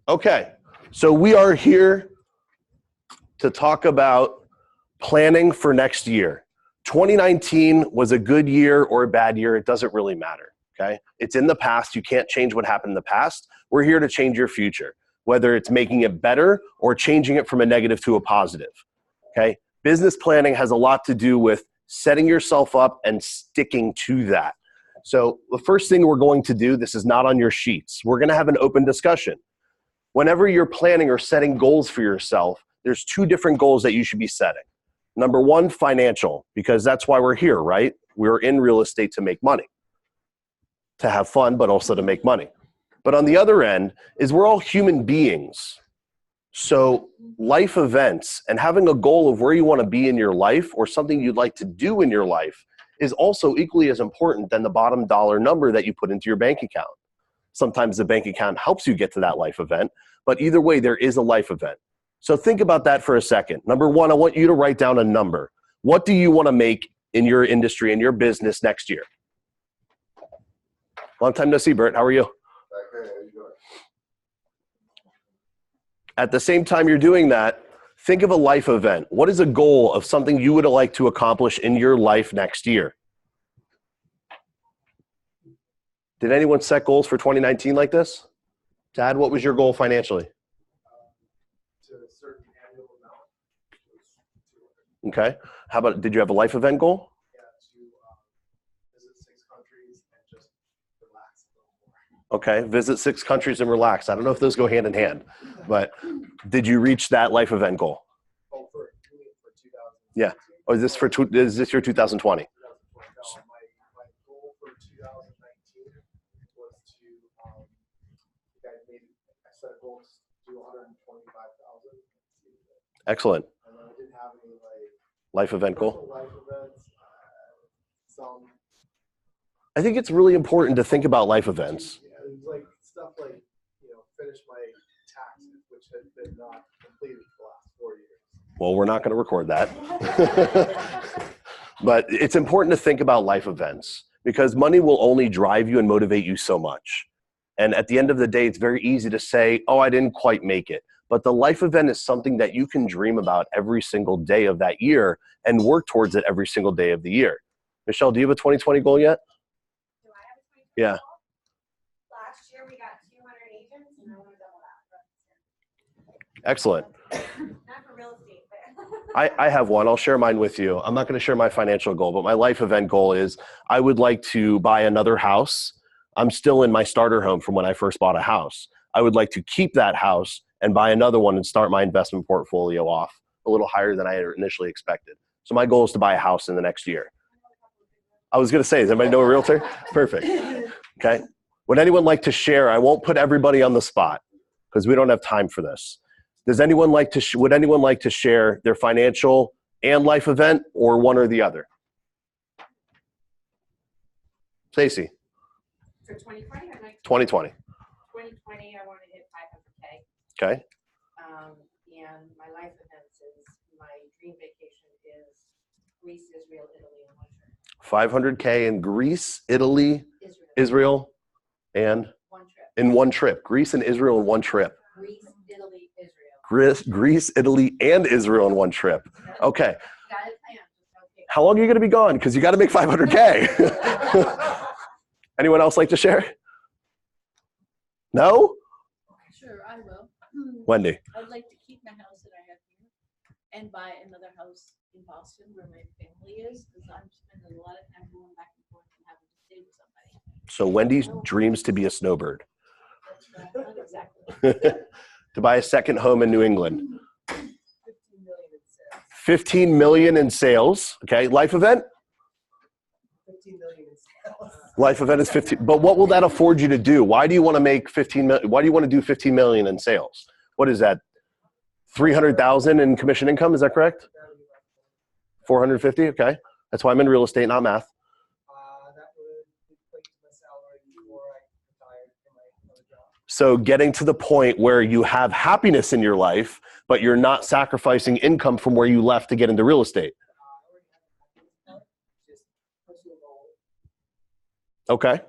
Okay, so we are here to talk about planning for next year. 2019 was a good year or a bad year. It doesn't really matter, okay? It's in the past. You can't change what happened in the past. We're here to change your future, whether it's making it better or changing it from a negative to a positive, okay? Business planning has a lot to do with setting yourself up and sticking to that. So the first thing we're going to do, this is not on your sheets. We're gonna have an open discussion. Whenever you're planning or setting goals for yourself, there's two different goals that you should be setting. Number one, financial, because that's why we're here, right? We're in real estate to make money, to have fun, but also to make money. But on the other end is we're all human beings. So life events and having a goal of where you want to be in your life or something you'd like to do in your life is also equally as important than the bottom dollar number that you put into your bank account. Sometimes the bank account helps you get to that life event, but either way, there is a life event. So think about that for a second. Number one, I want you to write down a number. What do you want to make in your industry, in your business next year? Long time no see, Bert. How are you? Okay, how you doing? At the same time you're doing that, think of a life event. What is a goal of something you would like to accomplish in your life next year? Did anyone set goals for 2019 like this? Dad, what was your goal financially? To a certain annual amount. Okay. How about, did you have a life event goal? Yeah, to visit 6 countries and just relax a little more. Okay, visit 6 countries and relax. I don't know if those go hand in hand, but did you reach that life event goal? Oh, for 2000. Yeah. Or is this your 2020? My goal for 2019 was to, I set a goal to do 125,000. Excellent. And I didn't have any Life event goal? life events. Some. I think it's really important to think about life events. Yeah, it was like stuff like, finish my taxes, which had been not completed for the last 4 years. Well, we're not going to record that. But it's important to think about life events because money will only drive you and motivate you so much. And at the end of the day, it's very easy to say, oh, I didn't quite make it. But the life event is something that you can dream about every single day of that year and work towards it every single day of the year. Michelle, do you have a 2020 goal yet? Do I have a 2020 Yeah. goal? Last year we got 200 agents and I want to double that. Excellent. Not for real estate, but I have one. I'll share mine with you. I'm not going to share my financial goal, but my life event goal is I would like to buy another house. I'm still in my starter home from when I first bought a house. I would like to keep that house and buy another one and start my investment portfolio off a little higher than I had initially expected. So my goal is to buy a house in the next year. I was going to say, does anybody know a realtor? Perfect. Okay. Would anyone like to share? I won't put everybody on the spot because we don't have time for this. Does anyone like to, would anyone like to share their financial and life event or one or the other? Stacey. for 2020 or 2020. 2020, I want to hit 500K. Okay. And my life events is my dream vacation is Greece, Israel, Italy, and one trip. 500K in Greece, Italy, Israel, and one trip. in one trip. Greece and Israel in one trip. Greece, Italy, Israel. Greece, Italy, and Israel in one trip. Okay. Got it planned. Okay. How long are you going to be gone? Because you got to make 500K. Anyone else like to share? No? Sure, I will. Wendy. I'd like to keep my house that I have here and buy another house in Boston where my family is, because I'm spending a lot of time going back and forth and having to stay with somebody. So Wendy's dreams to be a snowbird. Not exactly. To buy a second home in New England. 15 million in 15 million in sales. sales. Okay. Life event? 15 million in sales. Life event is 15. But what will that afford you to do? Why do you want to make 15 million? Why do you want to do 15 million in sales? What is that? 300,000 in commission income. Is that correct? 450. Okay. That's why I'm in real estate, not math. That would equate to my salary before I retired from my other job. So getting to the point where you have happiness in your life, but you're not sacrificing income from where you left to get into real estate. Just personal goal. Okay.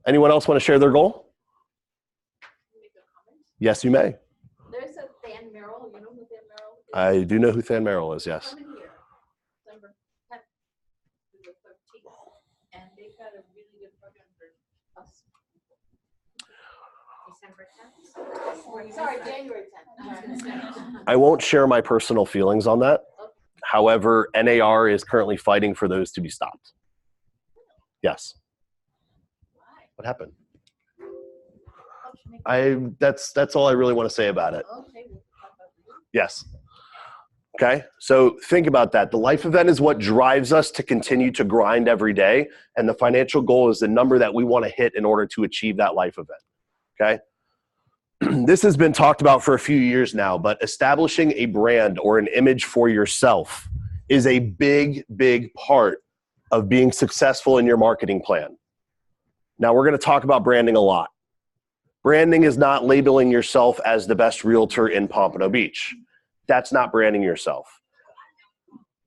Anyone else want to share their goal? Yes, you may. Merrill, you know who Dan Merrill is? I do know who Than Merrill is, yes. Coming here, December 10th to the 13th, and they've got a really good program for us. December 10th. Sorry, January 10th. I won't share my personal feelings on that. However, NAR is currently fighting for those to be stopped. Yes. Why? What happened? Oh, should make- That's all I really want to say about it. Okay, we'll talk about you. Yes. Okay. So think about that. The life event is what drives us to continue to grind every day. And the financial goal is the number that we want to hit in order to achieve that life event. Okay. This has been talked about for a few years now, but establishing a brand or an image for yourself is a big, big part of being successful in your marketing plan. Now, we're going to talk about branding a lot. Branding is not labeling yourself as the best realtor in Pompano Beach. That's not branding yourself.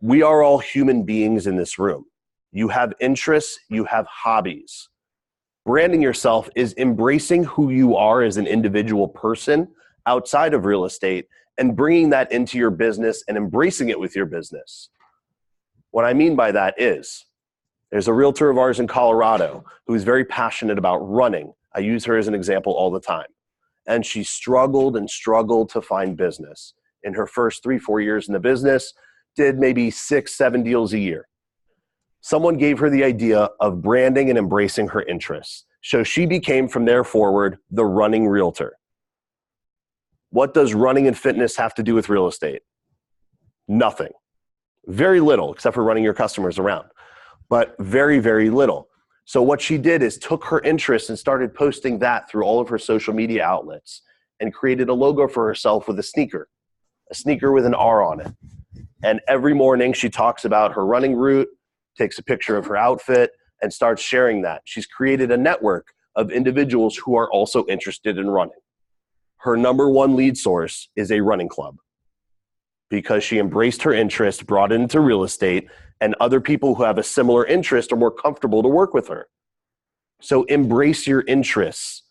We are all human beings in this room. You have interests, you have hobbies. Branding yourself is embracing who you are as an individual person outside of real estate and bringing that into your business and embracing it with your business. What I mean by that is, there's a realtor of ours in Colorado who's very passionate about running. I use her as an example all the time. And she struggled and struggled to find business. In her first 3-4 years in the business, did maybe 6-7 deals a year. Someone gave her the idea of branding and embracing her interests. So she became, from there forward, the running realtor. What does running and fitness have to do with real estate? Nothing. Very little, except for running your customers around. But very, very little. So what she did is took her interest and started posting that through all of her social media outlets and created a logo for herself with a sneaker with an R on it. And every morning she talks about her running route, takes a picture of her outfit, and starts sharing that. She's created a network of individuals who are also interested in running. Her number one lead source is a running club because she embraced her interest, brought it into real estate, and other people who have a similar interest are more comfortable to work with her. So embrace your interests.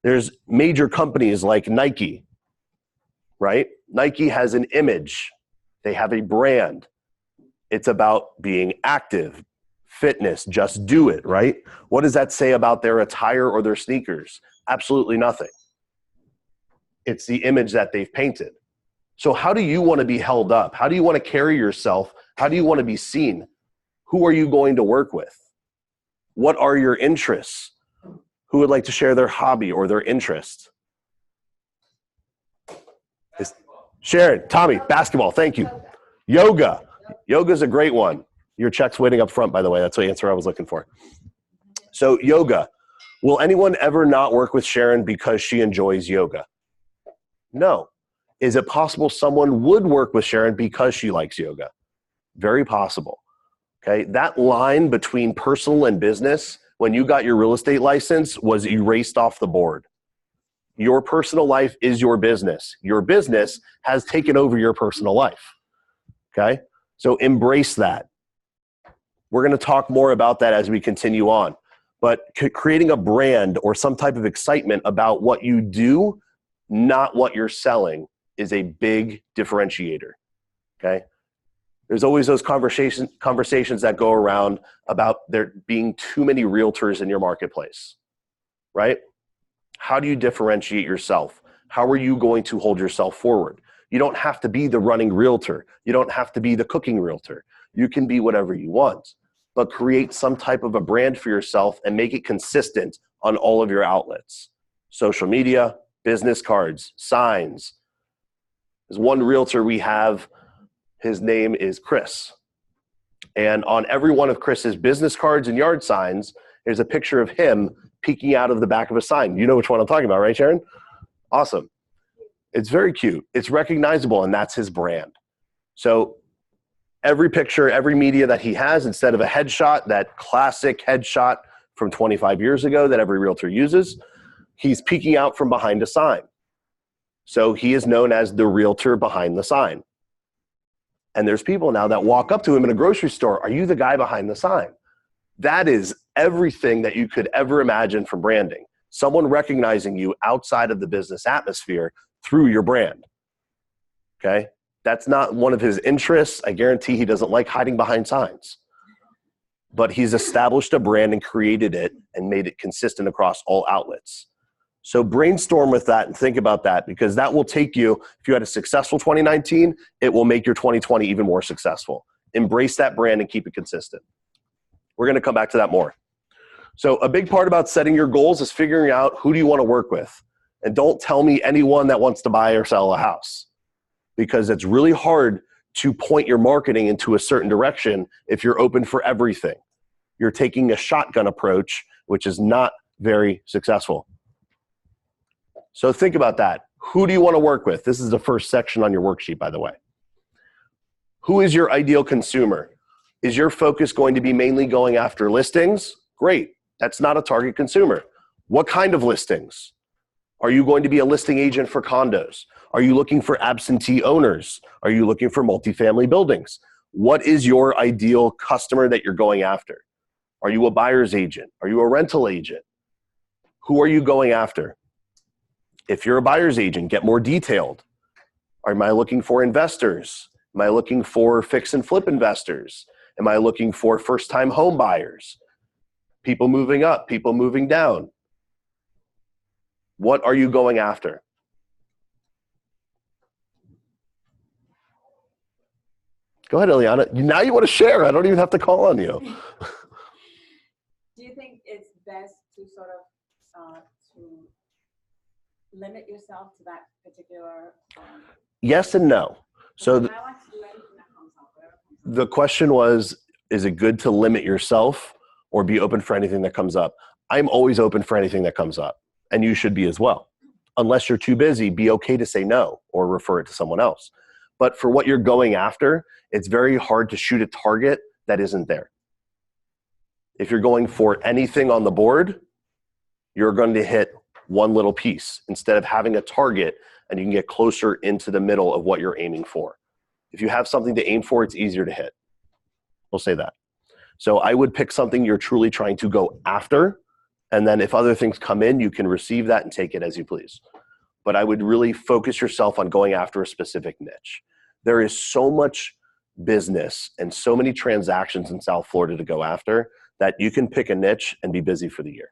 There's major companies like Nike, right? Nike has an image. They have a brand. It's about being active, fitness, just do it, right? What does that say about their attire or their sneakers? Absolutely nothing. It's the image that they've painted. So how do you want to be held up? How do you want to carry yourself? How do you want to be seen? Who are you going to work with? What are your interests? Who would like to share their hobby or their interest? Sharon, Tommy, basketball, thank you. Yoga. Yoga's a great one. Your check's waiting up front, by the way. That's the answer I was looking for. So yoga. Will anyone ever not work with Sharon because she enjoys yoga? No. Is it possible someone would work with Sharon because she likes yoga? Very possible. Okay. That line between personal and business, when you got your real estate license, was erased off the board. Your personal life is your business. Your business has taken over your personal life. Okay. So embrace that. We're going to talk more about that as we continue on. But creating a brand or some type of excitement about what you do, not what you're selling, is a big differentiator. Okay. There's always those conversations that go around about there being too many realtors in your marketplace, right? How do you differentiate yourself? How are you going to hold yourself forward? You don't have to be the running realtor. You don't have to be the cooking realtor. You can be whatever you want, but create some type of a brand for yourself and make it consistent on all of your outlets. Social media, business cards, signs. There's one realtor we have, his name is Chris. And on every one of Chris's business cards and yard signs, there's a picture of him peeking out of the back of a sign. You know which one I'm talking about, right, Sharon? Awesome. It's very cute. It's recognizable, and that's his brand. So every picture, every media that he has, instead of a headshot, that classic headshot from 25 years ago that every realtor uses, he's peeking out from behind a sign. So he is known as the realtor behind the sign. And there's people now that walk up to him in a grocery store. Are you the guy behind the sign? That is everything that you could ever imagine from branding. Someone recognizing you outside of the business atmosphere through your brand. Okay? That's not one of his interests. I guarantee he doesn't like hiding behind signs. But he's established a brand and created it and made it consistent across all outlets. So brainstorm with that and think about that, because that will take you, if you had a successful 2019, it will make your 2020 even more successful. Embrace that brand and keep it consistent. We're going to come back to that more. So a big part about setting your goals is figuring out who do you want to work with. And don't tell me anyone that wants to buy or sell a house, because it's really hard to point your marketing into a certain direction if you're open for everything. You're taking a shotgun approach, which is not very successful. So think about that. Who do you want to work with? This is the first section on your worksheet, by the way. Who is your ideal consumer? Is your focus going to be mainly going after listings? Great. That's not a target consumer. What kind of listings? Are you going to be a listing agent for condos? Are you looking for absentee owners? Are you looking for multifamily buildings? What is your ideal customer that you're going after? Are you a buyer's agent? Are you a rental agent? Who are you going after? If you're a buyer's agent, get more detailed. Am I looking for investors? Am I looking for fix and flip investors? Am I looking for first-time home buyers? People moving up, people moving down. What are you going after? Go ahead, Eliana. Now you want to share. I don't even have to call on you. Do you think it's best to sort of to limit yourself to that particular? Yes and no. So I like to do anything that comes up. the question was, is it good to limit yourself or be open for anything that comes up? I'm always open for anything that comes up, and you should be as well. Unless you're too busy, be okay to say no or refer it to someone else. But for what you're going after, it's very hard to shoot a target that isn't there. If you're going for anything on the board, you're going to hit one little piece instead of having a target, and you can get closer into the middle of what you're aiming for. If you have something to aim for, it's easier to hit. We'll say that. So I would pick something you're truly trying to go after, and then if other things come in, you can receive that and take it as you please. But I would really focus yourself on going after a specific niche. There is so much business and so many transactions in South Florida to go after that you can pick a niche and be busy for the year.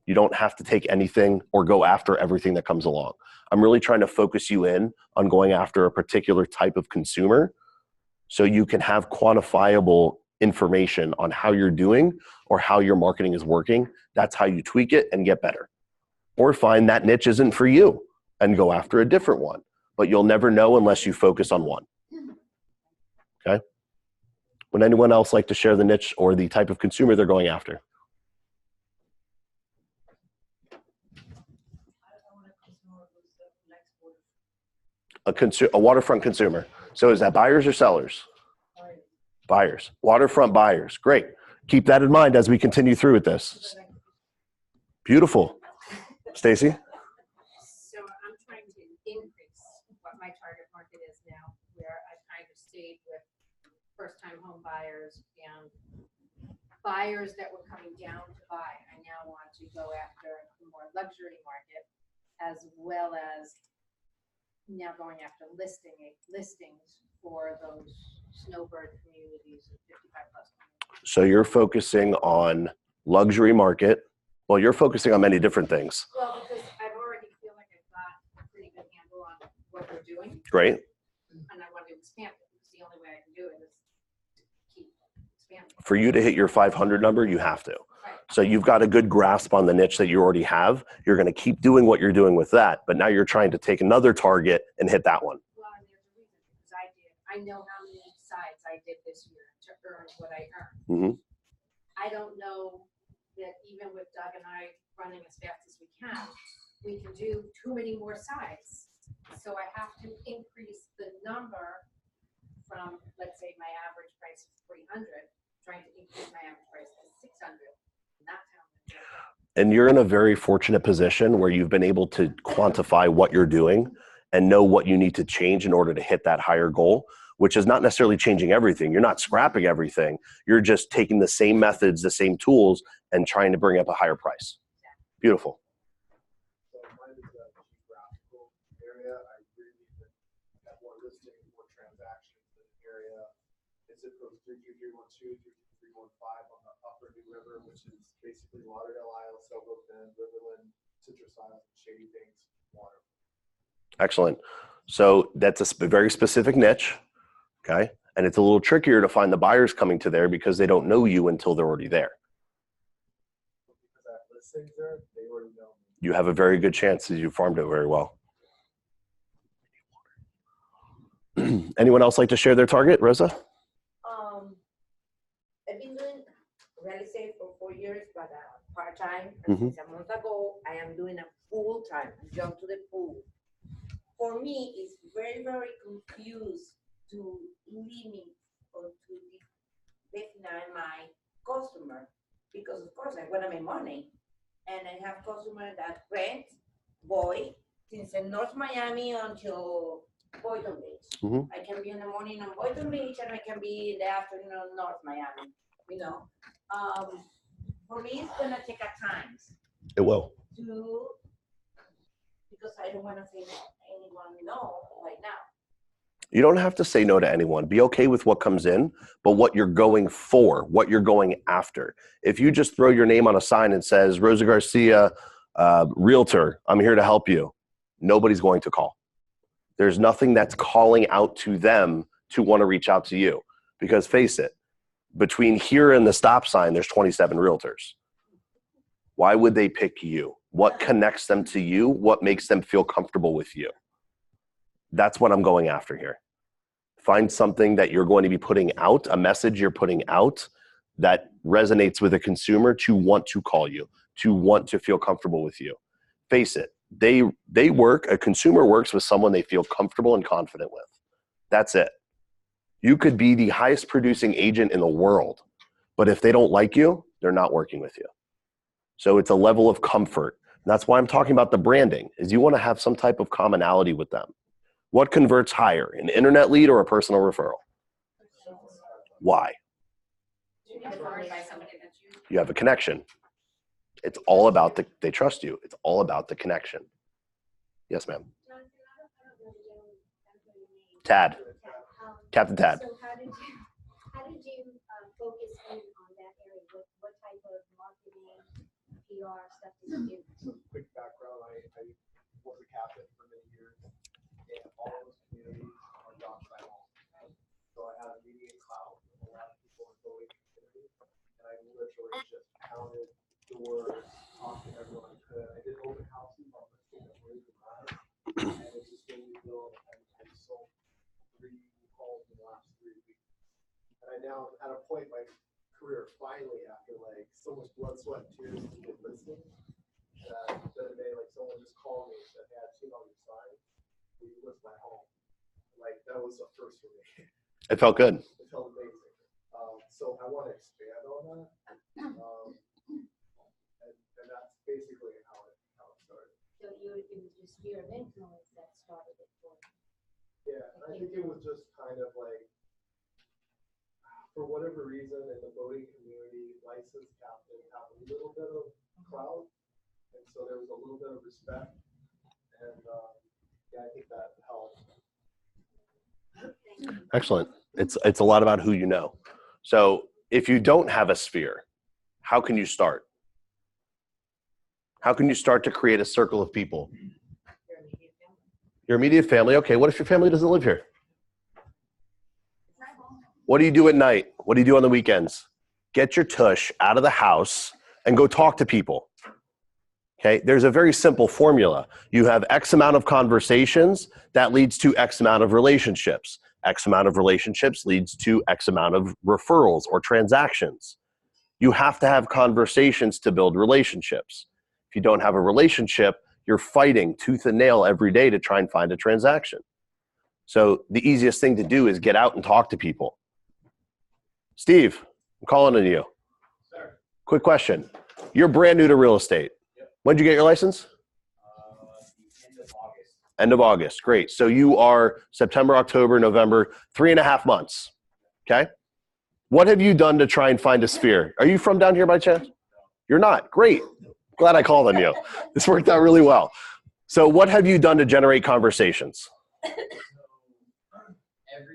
You don't have to take anything or go after everything that comes along. I'm really trying to focus you in on going after a particular type of consumer so you can have quantifiable information on how you're doing or how your marketing is working. That's how you tweak it and get better. Or find that niche isn't for you and go after a different one. But you'll never know unless you focus on one. Okay? Would anyone else like to share the niche or the type of consumer they're going after? A waterfront consumer. So is that buyers or sellers? Buyers. Waterfront buyers. Great. Keep that in mind as we continue through with this. Beautiful. Stacy? So I'm trying to increase what my target market is now, where I've kind of stayed with first-time home buyers and buyers that were coming down to buy. I now want to go after the more luxury market, as well as now going after listings for those snowbird communities of 55 plus. So you're focusing on luxury market. Well, you're focusing on many different things. Well, because I've already feel like I've got a pretty good handle on what we're doing. Great. And I want to expand it. It's the only way I can do it is to keep expanding. For you to hit your 500 number, you have to. Right. So you've got a good grasp on the niche that you already have. You're going to keep doing what you're doing with that, but now you're trying to take another target and hit that one. Well, and there's a reason, because I know how many sides I did this year to earn what I earned. Mm-hmm. I don't know that even with Doug and I running as fast as we can do too many more sides. So I have to increase the number from, let's say, my average price is 300, trying to increase my average price to 600. That's how I'm doing it. And you're in a very fortunate position where you've been able to quantify what you're doing and know what you need to change in order to hit that higher goal, which is not necessarily changing everything. You're not scrapping everything. You're just taking the same methods, the same tools, and trying to bring up a higher price. Beautiful. So mine is a geographical area. I really zip code 32312, 32315 on the upper New River, which is basically Lauderdale Isle, Selbo Bend, Riverland, Citrus Isles, Shady Banks, water. Excellent. So that's a very specific niche, okay? And it's a little trickier to find the buyers coming to there because they don't know you until they're already there. Because I have listings there, they already know me. You have a very good chance as you farmed it very well. Anyone else like to share their target, Rosa? I've been doing real estate for 4 years, but part-time. Mhm. Since a month ago, I am doing a full-time, jump to the pool. For me, it's very, very confused to limit or to define my customer. Because of course, I want to make money. And I have customers that rent, boy, since in North Miami until Boynton Beach. Mhm. I can be in the morning on Boynton Beach and I can be in the afternoon on North Miami, you know. For me, it's gonna take a time It will. to, because I don't wanna say anyone no right now. You don't have to say no to anyone. Be okay with what comes in, but what you're going for, what you're going after. If you just throw your name on a sign and says, Rosa Garcia, Realtor, I'm here to help you, nobody's going to call. There's nothing that's calling out to them to want to reach out to you. Because face it, between here and the stop sign, there's 27 realtors. Why would they pick you? What connects them to you? What makes them feel comfortable with you? That's what I'm going after here. Find something that you're going to be putting out, a message you're putting out that resonates with a consumer to want to call you, to want to feel comfortable with you. Face it, a consumer works with someone they feel comfortable and confident with. That's it. You could be the highest producing agent in the world, but if they don't like you, they're not working with you. So it's a level of comfort. And that's why I'm talking about the branding, is you want to have some type of commonality with them. What converts higher, an internet lead or a personal referral? Why? You have a connection. It's all about they trust you. It's all about the connection. Yes, ma'am. Tad. Captain Tad. So how did you focus in on that area? What type of marketing, PR stuff did you do? So quick background, I was a captain for many years, and all those communities are docked by home. So I had a media cloud with a lot of people in voting communities, and I literally just pounded doors, talked to everyone I could. I did open houses on listing that were even live, and it just made me feel I sold 3 calls in the last 3 weeks. And I now am at a point in my career, finally, after like so much blood, sweat, and tears to get listing, that the other day, like someone just called me and said, hey, I've seen all your signs, will you list my home? Like that was a first for me. It felt good. It felt amazing. So I want to expand on that. And that's basically how it started. So it was your sphere of influence that started it for you. Yeah, and I think it was just kind of like, for whatever reason, in the boating community, licensed captain have a little bit of clout, and so there was a little bit of respect, and yeah, I think that helped. Excellent. It's a lot about who you know. So if you don't have a sphere, how can you start? How can you start to create a circle of people? Your immediate family. Okay, what if your family doesn't live here? What do you do at night? What do you do on the weekends? Get your tush out of the house and go talk to people. Okay, there's a very simple formula. You have X amount of conversations, that leads to X amount of relationships. X amount of relationships leads to X amount of referrals or transactions. You have to have conversations to build relationships. If you don't have a relationship, you're fighting tooth and nail every day to try and find a transaction. So the easiest thing to do is get out and talk to people. Steve, I'm calling on you. Sir. Quick question. You're brand new to real estate. Yep. When did you get your license? End of August. End of August. Great. So you are September, October, November, 3.5 months. Okay. What have you done to try and find a sphere? Are you from down here by chance? You're not. Great. Glad I called on you. This worked out really well. So what have you done to generate conversations? Every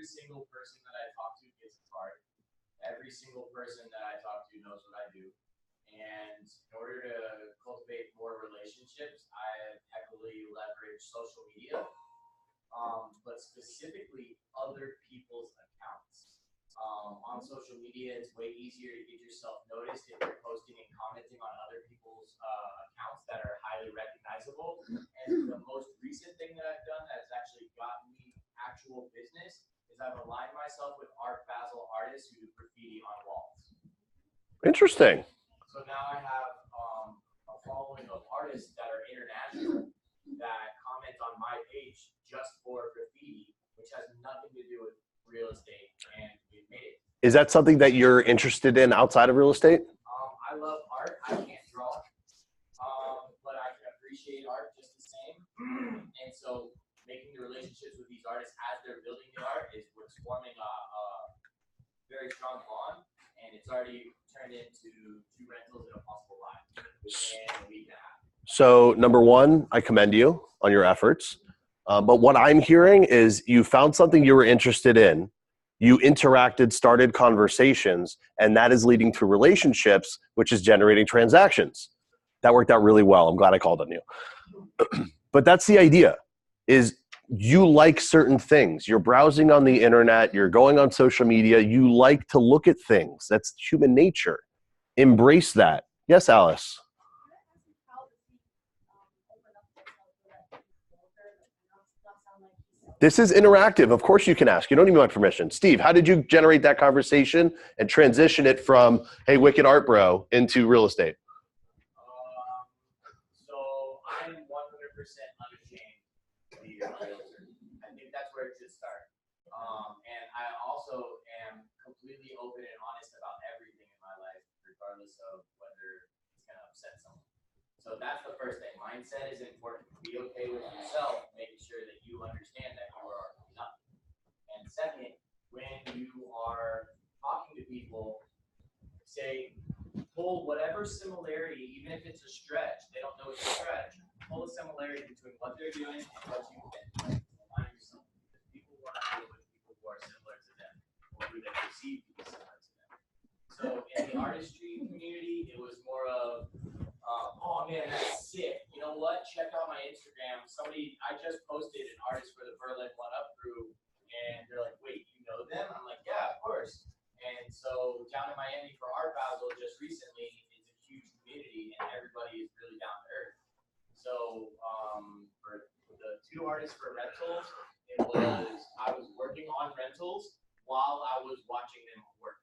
single person that I talk to gets a card. every single person that I talk to knows what I do. And in order to cultivate more relationships, I have heavily leveraged social media, but specifically other people's accounts. On social media, it's way easier to get yourself noticed if you're posting and commenting on other people's accounts that are highly recognizable. And the most recent thing that I've done that's actually gotten me actual business is I've aligned myself with Art Basel artists who do graffiti on walls. Interesting. So now I have a following of artists that are international that comment on my page just for graffiti, which has nothing to do with real estate, and we've made it. Is that something that you're interested in outside of real estate? I love art. I can't draw, but I can appreciate art just the same. And so making the relationships with these artists as they're building the art is what's forming a very strong bond, and it's already turned into 2 rentals and a possible buy within a week and a half. So number one, I commend you on your efforts. But what I'm hearing is you found something you were interested in, you interacted, started conversations, and that is leading to relationships, which is generating transactions. That worked out really well. I'm glad I called on you. But that's the idea, is you like certain things. You're browsing on the internet, you're going on social media, you like to look at things. That's human nature. Embrace that. Yes, Alice. This is interactive. Of course you can ask. You don't even want permission. Steve, how did you generate that conversation and transition it from, hey, wicked art bro, into real estate? So I'm 100% unashamed to be a realtor. I think that's where it should start. And I also am completely open and honest about everything in my life, regardless of whether it's going to upset someone. So that's the first thing. Mindset is important. Be okay with yourself, making sure that you understand that you are enough. And second, when you are talking to people, say, pull whatever similarity, even if it's a stretch, they don't know it's a stretch, pull a similarity between what they're doing and what you've been doing. Align yourself. Because people want to deal with people who are similar to them, or who they perceive to be similar to them. So in the artistry community, it was more of, oh man, that's sick. You know what? Check out my Instagram. I just posted an artist for the Berlin One Up crew, and they're like, wait, you know them? I'm like, yeah, of course. And so down in Miami for Art Basel just recently, it's a huge community, and everybody is really down to earth. So for the 2 artists for rentals, I was working on rentals while I was watching them work.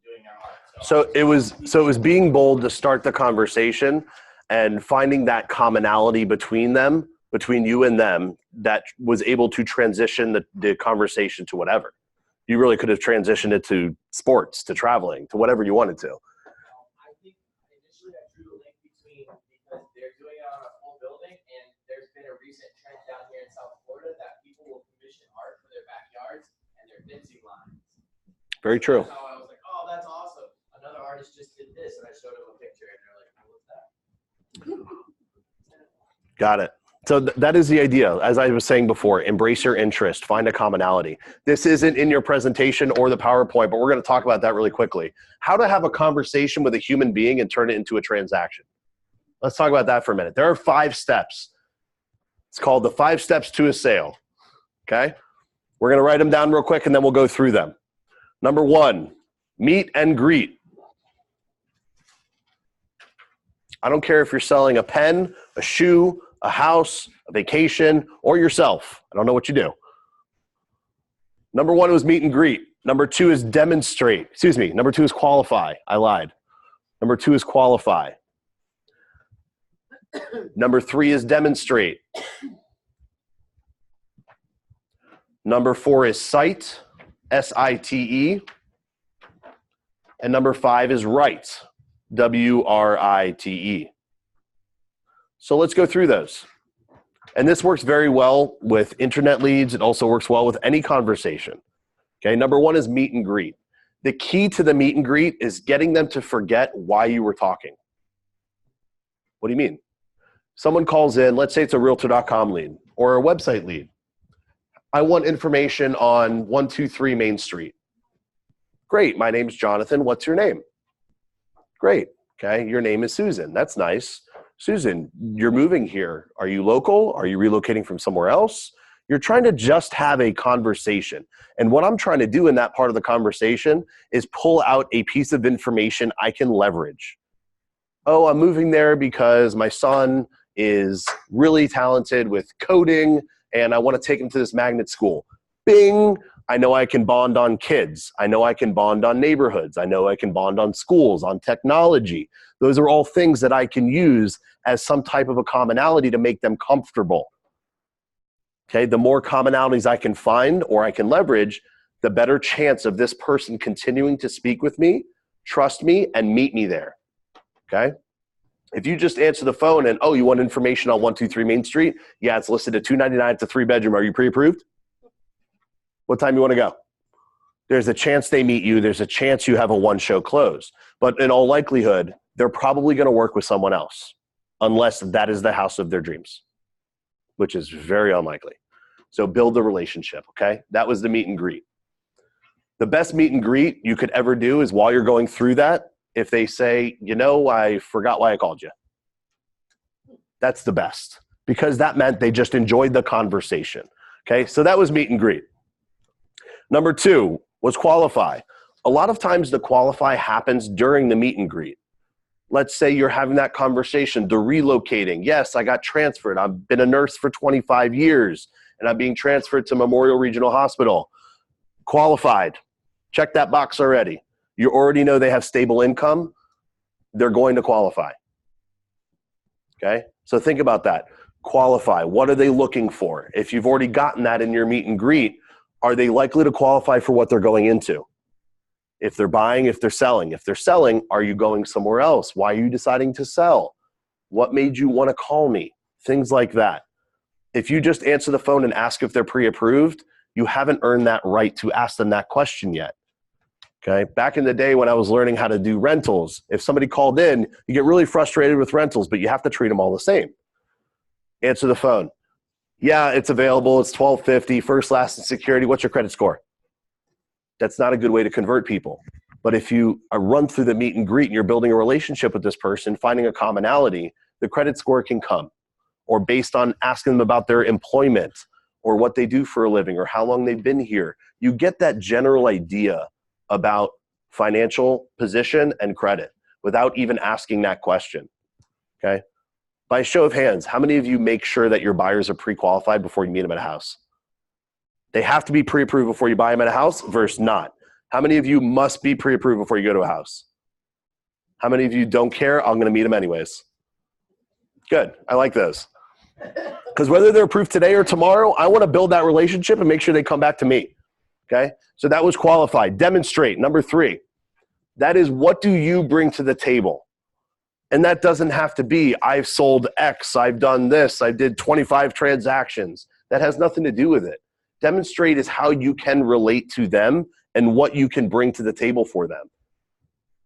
Doing their art. So it was being bold to start the conversation and finding that commonality between you and them, that was able to transition the conversation to whatever. You really could have transitioned it to sports, to traveling, to whatever you wanted to. I think initially I drew a link between, because they're doing it on a full building, and there's been a recent trend down here in South Florida that people will commission art for their backyards and their fencing lines. Very true. That's how I was like, oh, that's awesome. Another artist just did this, and I showed them a picture, and they're like, what's that? Got it. So that is the idea. As I was saying before, embrace your interest, find a commonality. This isn't in your presentation or the PowerPoint, but we're going to talk about that really quickly. How to have a conversation with a human being and turn it into a transaction. Let's talk about that for a minute. There are 5 steps. It's called the 5 steps to a sale. Okay? We're going to write them down real quick, and then we'll go through them. Number 1, meet and greet. I don't care if you're selling a pen, a shoe, a house, a vacation, or yourself. I don't know what you do. Number 1 was meet and greet. Number 2 is demonstrate. Excuse me. Number 2 is qualify. I lied. Number 2 is qualify. Number 3 is demonstrate. Number 4 is cite. S-I-T-E. And number 5 is write. W-R-I-T-E. So let's go through those. And this works very well with internet leads. It also works well with any conversation. Okay, number 1 is meet and greet. The key to the meet and greet is getting them to forget why you were talking. What do you mean? Someone calls in, let's say it's a Realtor.com lead or a website lead. I want information on 123 Main Street. Great. My name's Jonathan. What's your name? Great. Okay. Your name is Susan. That's nice. Susan, you're moving here. Are you local? Are you relocating from somewhere else? You're trying to just have a conversation. And what I'm trying to do in that part of the conversation is pull out a piece of information I can leverage. Oh, I'm moving there because my son is really talented with coding and I want to take him to this magnet school. Bing! I know I can bond on kids. I know I can bond on neighborhoods. I know I can bond on schools, on technology. Those are all things that I can use as some type of a commonality to make them comfortable. Okay, the more commonalities I can find or I can leverage, the better chance of this person continuing to speak with me, trust me, and meet me there. Okay? If you just answer the phone and, oh, you want information on 123 Main Street? Yeah, it's listed at $299. It's a 3-bedroom. Are you pre-approved? What time you want to go? There's a chance they meet you. There's a chance you have a one-show close. But in all likelihood, they're probably going to work with someone else unless that is the house of their dreams, which is very unlikely. So build the relationship, okay? That was the meet and greet. The best meet and greet you could ever do is while you're going through that, if they say, you know, I forgot why I called you. That's the best because that meant they just enjoyed the conversation, okay? So that was meet and greet. Number 2 was qualify. A lot of times the qualify happens during the meet and greet. Let's say you're having that conversation, the relocating. Yes, I got transferred. I've been a nurse for 25 years and I'm being transferred to Memorial Regional Hospital. Qualified. Check that box already. You already know they have stable income. They're going to qualify. Okay? So think about that. Qualify. What are they looking for? If you've already gotten that in your meet and greet, are they likely to qualify for what they're going into? If they're buying, if they're selling. If they're selling, are you going somewhere else? Why are you deciding to sell? What made you want to call me? Things like that. If you just answer the phone and ask if they're pre-approved, you haven't earned that right to ask them that question yet. Okay? Back in the day when I was learning how to do rentals, if somebody called in, you get really frustrated with rentals, but you have to treat them all the same. Answer the phone. Yeah, it's available. It's $1,250, first, last, and security. What's your credit score? That's not a good way to convert people. But if you run through the meet and greet and you're building a relationship with this person, finding a commonality, the credit score can come. Or based on asking them about their employment or what they do for a living or how long they've been here. You get that general idea about financial position and credit without even asking that question. Okay? By a show of hands, how many of you make sure that your buyers are pre-qualified before you meet them at a house? They have to be pre-approved before you buy them at a house versus not. How many of you must be pre-approved before you go to a house? How many of you don't care? I'm going to meet them anyways. Good. I like those. Because whether they're approved today or tomorrow, I want to build that relationship and make sure they come back to me. Okay? So that was qualified. Demonstrate. Number 3. That is, what do you bring to the table? And that doesn't have to be, I've sold X, I've done this, I did 25 transactions. That has nothing to do with it. Demonstrate is how you can relate to them and what you can bring to the table for them.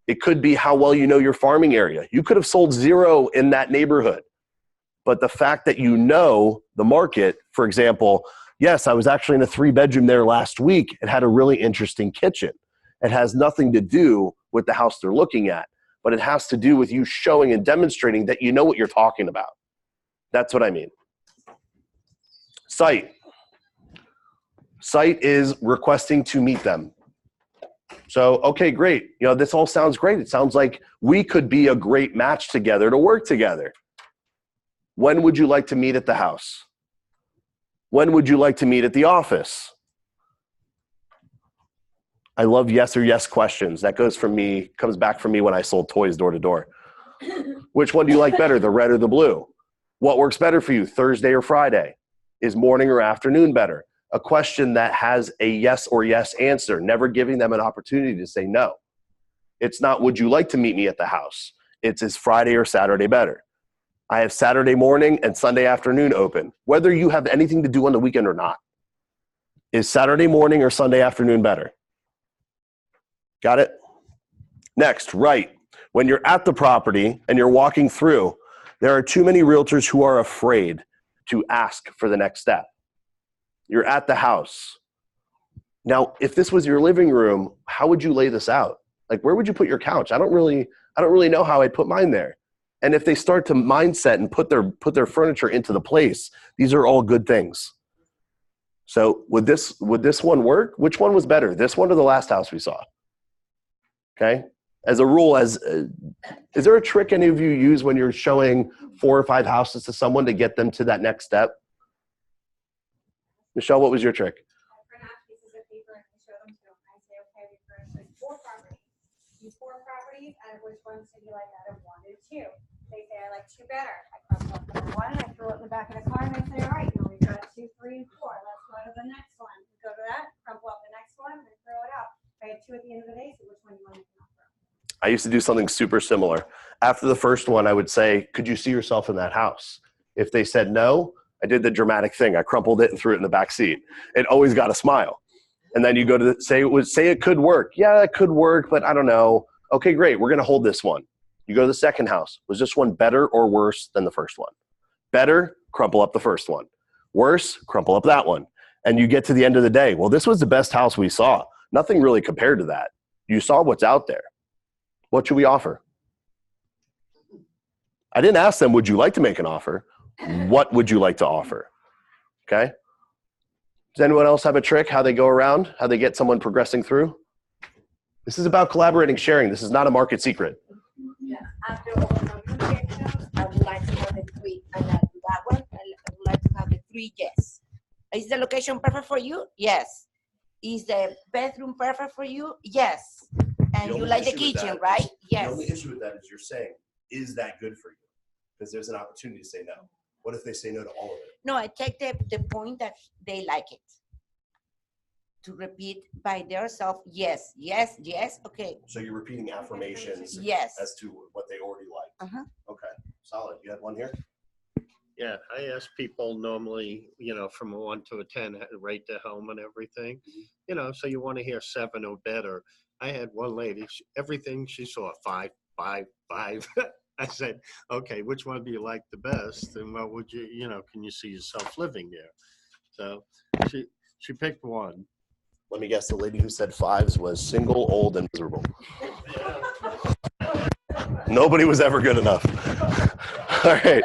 It could be how well you know your farming area. You could have sold 0 in that neighborhood. But the fact that you know the market, for example, yes, I was actually in a 3-bedroom there last week. It had a really interesting kitchen. It has nothing to do with the house they're looking at, but it has to do with you showing and demonstrating that you know what you're talking about. That's what I mean. Site. Site is requesting to meet them. So, okay, great. You know, this all sounds great. It sounds like we could be a great match together to work together. When would you like to meet at the house? When would you like to meet at the office? I love yes or yes questions. That comes back from me when I sold toys door to door. Which one do you like better, the red or the blue? What works better for you, Thursday or Friday? Is morning or afternoon better? A question that has a yes or yes answer, never giving them an opportunity to say no. It's not, would you like to meet me at the house? It's, is Friday or Saturday better? I have Saturday morning and Sunday afternoon open, whether you have anything to do on the weekend or not. Is Saturday morning or Sunday afternoon better? Got it? Next, right. When you're at the property and you're walking through, there are too many realtors who are afraid to ask for the next step. You're at the house. Now, if this was your living room, how would you lay this out? Like, where would you put your couch? I don't really know how I'd put mine there. And if they start to mindset and put their furniture into the place, these are all good things. So would this one work? Which one was better, this one or the last house we saw? Okay. As a rule, is there a trick any of you use when you're showing 4 or 5 houses to someone to get them to that next step? Michelle, what was your trick? I print out pieces of paper and I show them to them. I say, okay, we first 4 properties. Use 4 properties, and which ones do you like out of 1 and 2? They say, I like 2 better. I crumple up number 1 and I throw it in the back of the car and I say, all right, now we've got 2, 3, and 4. Let's go to the next one. We go to that, crumple up the next one, and throw it out. If I have 2 at the end of the day, so which one do you want to come up from? I used to do something super similar. After the first one, I would say, could you see yourself in that house? If they said no, I did the dramatic thing. I crumpled it and threw it in the back seat. It always got a smile. And then you go to say it could work. Yeah, it could work, but I don't know. Okay, great. We're going to hold this one. You go to the second house. Was this one better or worse than the first one? Better, crumple up the first one. Worse, crumple up that one. And you get to the end of the day. Well, this was the best house we saw. Nothing really compared to that. You saw what's out there. What should we offer? I didn't ask them, would you like to make an offer? What would you like to offer? Okay. Does anyone else have a trick, how they go around, how they get someone progressing through? This is about collaborating, sharing. This is not a market secret. Yeah, after all the communications, I would like to have the 3, and that one, I would like to have the 3 yes. Is the location perfect for you? Yes. Is the bedroom perfect for you? Yes. And you like the kitchen, right? Yes. The only issue with that is you're saying, is that good for you? Because there's an opportunity to say no. What if they say no to all of it? No, I take the point that they like it. To repeat by themselves, yes, yes, yes, okay. So you're repeating affirmations Yes. as to what they already like. Okay, solid. You had one here? Yeah, I ask people normally, from a 1 to a 10, rate their home and everything. So you want to hear 7 or better. I had one lady, everything she saw, 5, 5, 5. I said, okay, which one do you like the best? And what would you, can you see yourself living there? So she picked 1. Let me guess, the lady who said 5s was single, old, and miserable. Nobody was ever good enough. All right.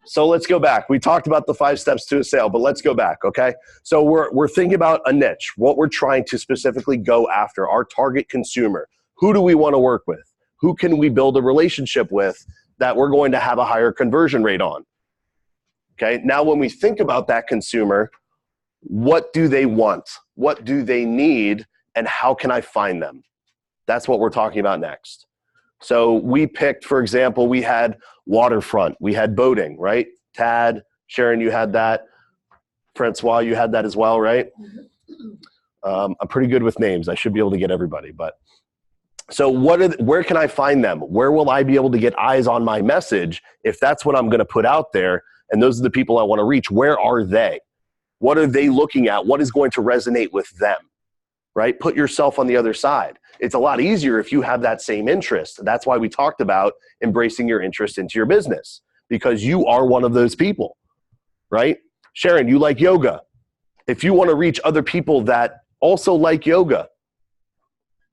So let's go back. We talked about the 5 steps to a sale, but let's go back, okay? So we're thinking about a niche, what we're trying to specifically go after, our target consumer. Who do we want to work with? Who can we build a relationship with that we're going to have a higher conversion rate on? Okay, now when we think about that consumer, what do they want? What do they need? And how can I find them? That's what we're talking about next. So we picked, for example, we had waterfront, we had boating, right? Tad, Sharon, you had that. Francois, you had that as well, right? I'm pretty good with names. I should be able to get everybody. But so where can I find them? Where will I be able to get eyes on my message if that's what I'm going to put out there? And those are the people I want to reach. Where are they? What are they looking at? What is going to resonate with them? Right? Put yourself on the other side. It's a lot easier if you have that same interest. That's why we talked about embracing your interest into your business, because you are one of those people, right? Sharon, you like yoga. If you want to reach other people that also like yoga,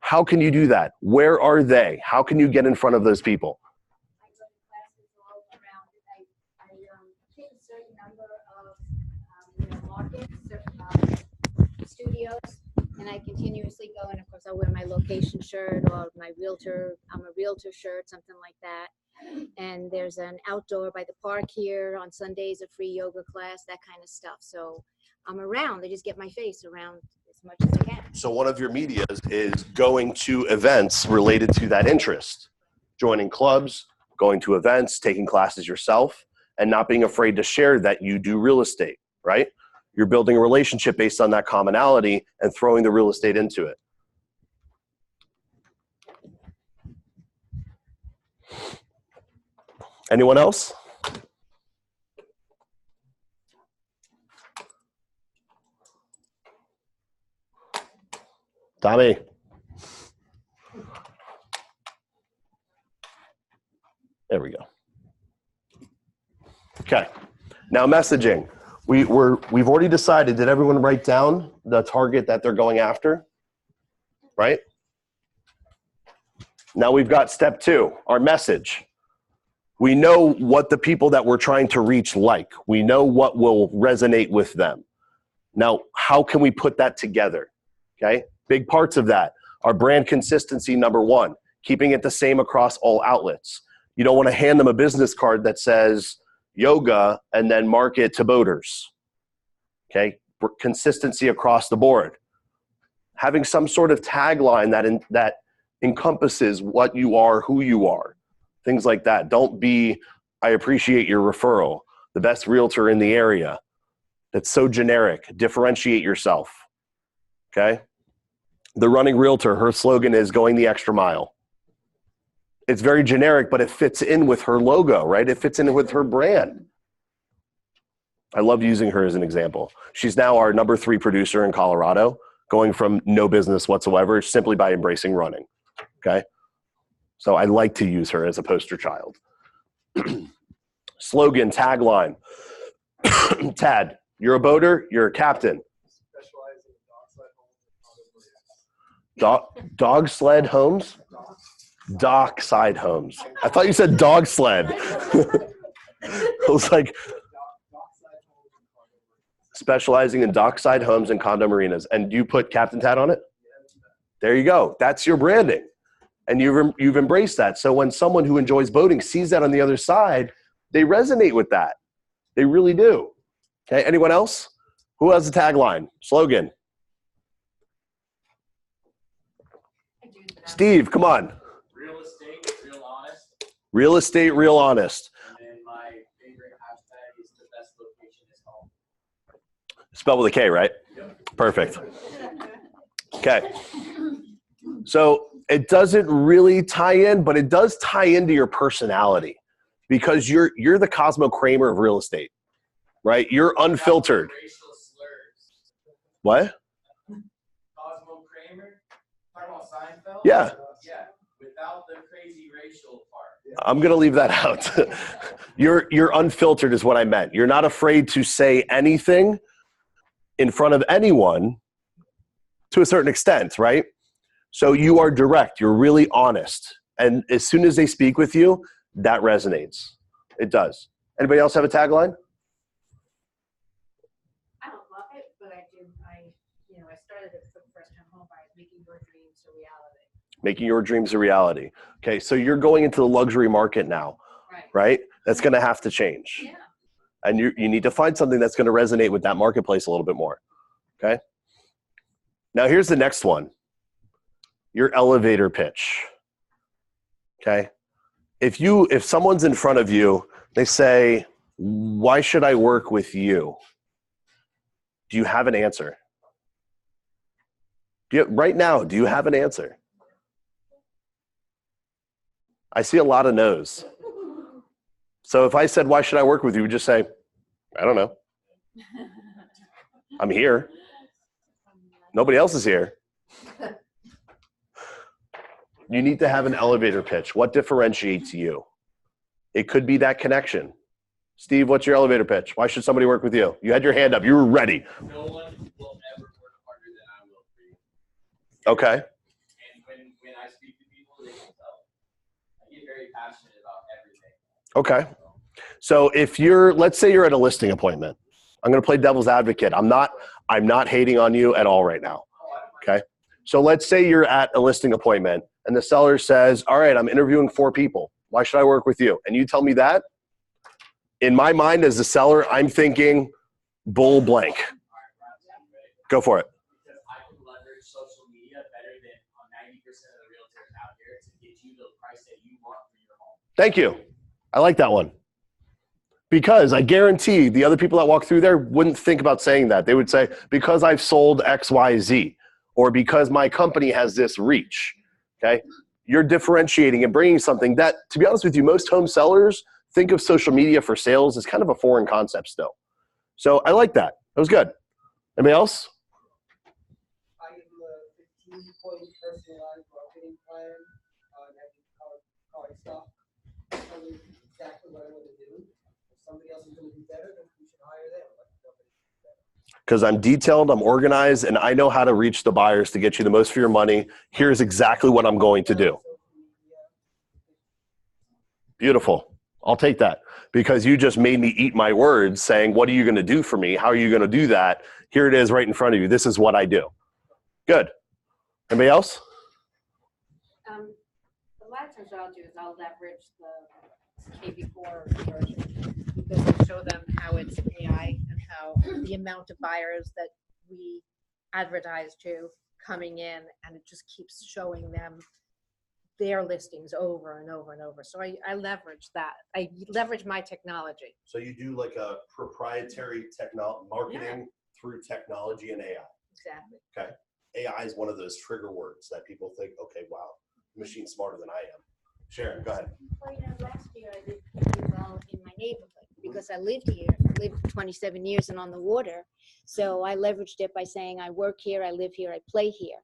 how can you do that? Where are they? How can you get in front of those people? I go to classes all around. I pick a certain number of markets, certain studios, and I continuously go. And of course, I wear my LoKation shirt or my realtor. I'm a realtor shirt, something like that. And there's an outdoor by the park here on Sundays, a free yoga class, that kind of stuff. So I'm around. I just get my face around as much as I can. So one of your medias is going to events related to that interest, joining clubs, going to events, taking classes yourself, and not being afraid to share that you do real estate, right? You're building a relationship based on that commonality and throwing the real estate into it. Anyone else? Tommy. There we go. Okay. Now messaging. We've already decided, did everyone write down the target that they're going after, right? Now we've got step 2, our message. We know what the people that we're trying to reach like. We know what will resonate with them. Now, how can we put that together? Okay, big parts of that are brand consistency, number 1, keeping it the same across all outlets. You don't want to hand them a business card that says yoga and then market to boaters. Okay, consistency across the board. Having some sort of tagline that encompasses what you are, who you are, things like that. Don't be, I appreciate your referral, the best realtor in the area. That's so generic. Differentiate yourself. Okay? The running realtor, her slogan is going the extra mile. It's very generic, but it fits in with her logo, right? It fits in with her brand. I love using her as an example. She's now our number 3 producer in Colorado, going from no business whatsoever simply by embracing running. Okay? So I like to use her as a poster child. Slogan, tagline. Tad, you're a boater, you're a captain. Specialize in dockside homes and condominiums. Dog sled homes? Dockside homes. I thought you said dog sled. I was like, Dockside homes and condominiums. specializing in dockside homes and condo marinas. And you put Captain Tad on it? There you go. That's your branding. And you've embraced that. So when someone who enjoys boating sees that on the other side, they resonate with that. They really do. Okay, anyone else? Who has a tagline, slogan? I do that. Steve, come on. Real estate, real honest. Real estate, real honest. And then my favorite hashtag is the best location is home. Spelled with a K, right? Perfect. Okay. So it doesn't really tie in, but it does tie into your personality because you're the Cosmo Kramer of real estate, right? You're unfiltered. Racial slurs. What? Cosmo Kramer. Talking about Seinfeld? Yeah. Yeah. Without the crazy racial part. I'm going to leave that out. You're unfiltered is what I meant. You're not afraid to say anything in front of anyone to a certain extent, right? So you are direct. You're really honest. And as soon as they speak with you, that resonates. It does. Anybody else have a tagline? I don't love it, but I started it for first-time home buyers, making your dreams a reality. Making your dreams a reality. Okay, so you're going into the luxury market now, right? That's going to have to change. Yeah. And you need to find something that's going to resonate with that marketplace a little bit more. Okay. Now here's the next one. Your elevator pitch. Okay. If someone's in front of you, they say, why should I work with you? Do you have an answer? Right now, do you have an answer? I see a lot of no's. So if I said, why should I work with you? You would just say, I don't know. I'm here. Nobody else is here. You need to have an elevator pitch. What differentiates you? It could be that connection. Steve, what's your elevator pitch? Why should somebody work with you? You had your hand up. You were ready. No one will ever work harder than I will for you. Okay. And when I speak to people, they can tell. I get very passionate about everything. Okay. So let's say you're at a listing appointment. I'm going to play devil's advocate. I'm not hating on you at all right now. Okay. So let's say you're at a listing appointment and the seller says, all right, I'm interviewing 4 people. Why should I work with you? And you tell me that. In my mind as a seller, I'm thinking bull blank. Go for it. Because I can leverage social media better than 90% of the realtors out here to get you the price that you want for your home. Thank you. I like that one. Because I guarantee the other people that walk through there wouldn't think about saying that. They would say, because I've sold X, Y, Z, or because my company has this reach. Okay. You're differentiating and bringing something that, to be honest with you, most home sellers think of social media for sales as kind of a foreign concept still. So I like that. That was good. Anybody else? I give them a 15-point personalized marketing plan on how I stop. Tell me exactly what I want to do. If somebody else is going to do better, then we should hire them. Let the company do better. because I'm detailed, I'm organized, and I know how to reach the buyers to get you the most for your money. Here's exactly what I'm going to do. Beautiful. I'll take that, because you just made me eat my words saying, what are you going to do for me? How are you going to do that? Here it is right in front of you. This is what I do. Good. Anybody else? The last thing I'll do is I'll leverage the KB4 version, because I show them how it's AI and how the amount of buyers that we advertise to coming in, and it just keeps showing them their listings over and over and over. So I leverage that. I leverage my technology. So you do like a proprietary marketing through technology and AI. Exactly. Okay. AI is one of those trigger words that people think, okay, wow, the machine's smarter than I am. Sharon, go ahead. Well, last year I did pretty well in my neighborhood because I lived here. I lived for 27 years and on the water. So I leveraged it by saying I work here, I live here, I play here.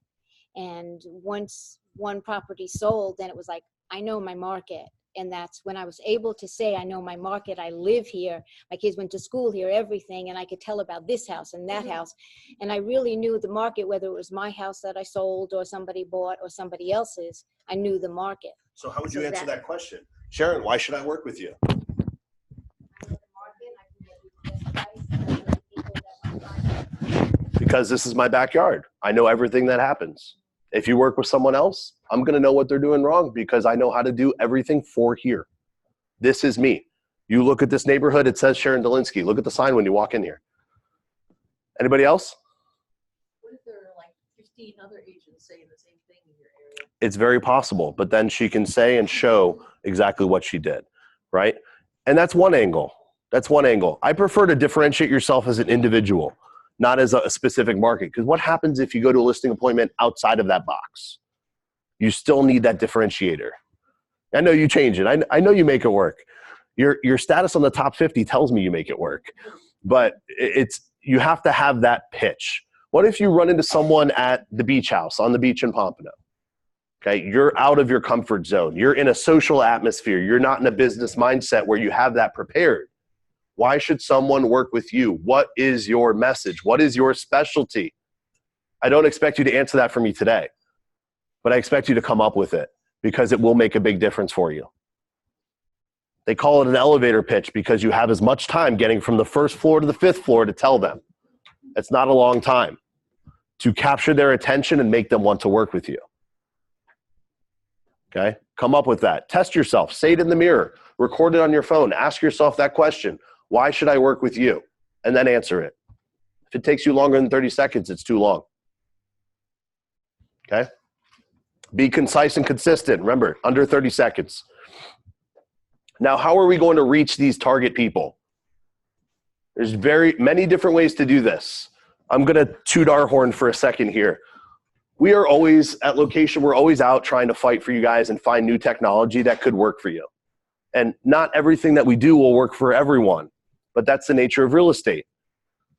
And once one property sold, then it was like, I know my market. And that's when I was able to say, I know my market, I live here, my kids went to school here, everything, and I could tell about this house and that house. And I really knew the market, whether it was my house that I sold or somebody bought or somebody else's, I knew the market. So how would you answer that question? Sharon, why should I work with you? I know the market, I can get you the best price, I know the people that want to buy it. Because this is my backyard. I know everything that happens. If you work with someone else, I'm going to know what they're doing wrong because I know how to do everything for here. This is me. You look at this neighborhood, it says Sharon Dolinsky. Look at the sign when you walk in here. Anybody else? What if there are like 15 other agents saying the same thing in your area? It's very possible, but then she can say and show exactly what she did, right? And that's one angle. That's one angle. I prefer to differentiate yourself as an individual, not as a specific market. Because what happens if you go to a listing appointment outside of that box? You still need that differentiator. I know you change it. I know you make it work. Your status on the top 50 tells me you make it work. But you have to have that pitch. What if you run into someone at the beach house, on the beach in Pompano? Okay, you're out of your comfort zone. You're in a social atmosphere. You're not in a business mindset where you have that prepared. Why should someone work with you? What is your message? What is your specialty? I don't expect you to answer that for me today, but I expect you to come up with it because it will make a big difference for you. They call it an elevator pitch because you have as much time getting from the first floor to the fifth floor to tell them. It's not a long time to capture their attention and make them want to work with you. Okay, come up with that. Test yourself. Say it in the mirror. Record it on your phone. Ask yourself that question. Why should I work with you? And then answer it. If it takes you longer than 30 seconds, it's too long. Okay? Be concise and consistent. Remember, under 30 seconds. Now, how are we going to reach these target people? There's very many different ways to do this. I'm going to toot our horn for a second here. We are always at LoKation. We're always out trying to fight for you guys and find new technology that could work for you. And not everything that we do will work for everyone, but that's the nature of real estate.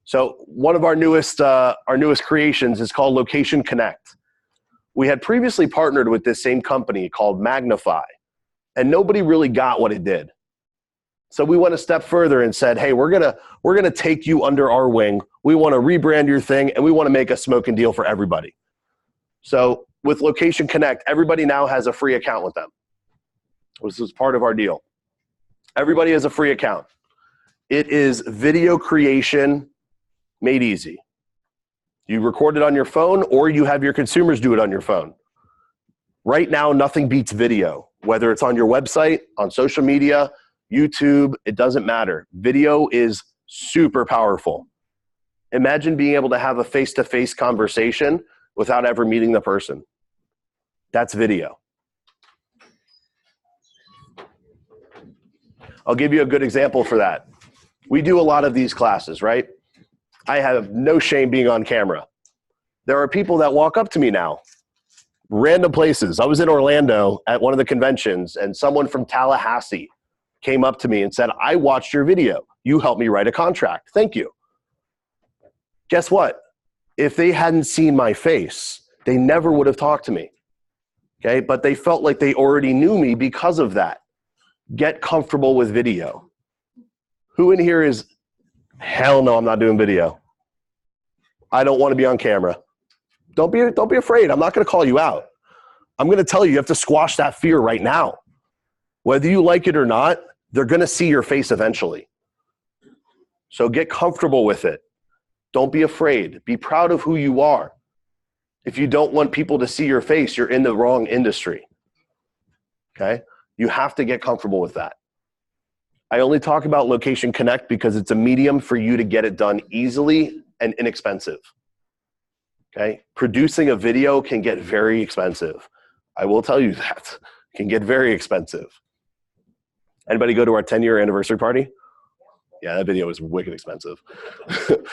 So one of our newest creations is called LoKation Connect. We had previously partnered with this same company called Magnify, and nobody really got what it did. So we went a step further and said, hey, we're gonna take you under our wing. We want to rebrand your thing, and we want to make a smoking deal for everybody. So with LoKation Connect, everybody now has a free account with them. This is part of our deal. Everybody has a free account. It is video creation made easy. You record it on your phone or you have your consumers do it on your phone. Right now, nothing beats video, whether it's on your website, on social media, YouTube, it doesn't matter. Video is super powerful. Imagine being able to have a face-to-face conversation without ever meeting the person. That's video. I'll give you a good example for that. We do a lot of these classes, right? I have no shame being on camera. There are people that walk up to me now, random places. I was in Orlando at one of the conventions and someone from Tallahassee came up to me and said, I watched your video. You helped me write a contract. Thank you. Guess what? If they hadn't seen my face, they never would have talked to me. Okay, but they felt like they already knew me because of that. Get comfortable with video. Who in here is, hell no, I'm not doing video? I don't want to be on camera. Don't be afraid. I'm not going to call you out. I'm going to tell you have to squash that fear right now. Whether you like it or not, they're going to see your face eventually. So get comfortable with it. Don't be afraid. Be proud of who you are. If you don't want people to see your face, you're in the wrong industry. Okay? You have to get comfortable with that. I only talk about LoKation Connect because it's a medium for you to get it done easily and inexpensive. Okay? Producing a video can get very expensive. I will tell you that. It can get very expensive. Anybody go to our 10-year anniversary party? Yeah, that video was wicked expensive. Is that video,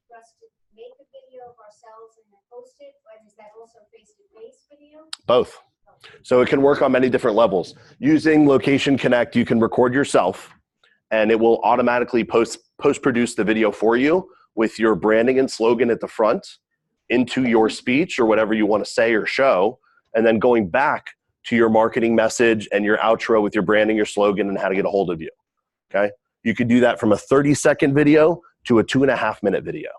for us to make a video of ourselves and then post it, or is that also face-to-face video? Both. So it can work on many different levels. Using LoKation Connect, you can record yourself and it will automatically post-produce the video for you with your branding and slogan at the front into your speech or whatever you want to say or show, and then going back to your marketing message and your outro with your branding, your slogan, and how to get a hold of you, okay? You could do that from a 30-second video to a 2.5-minute video.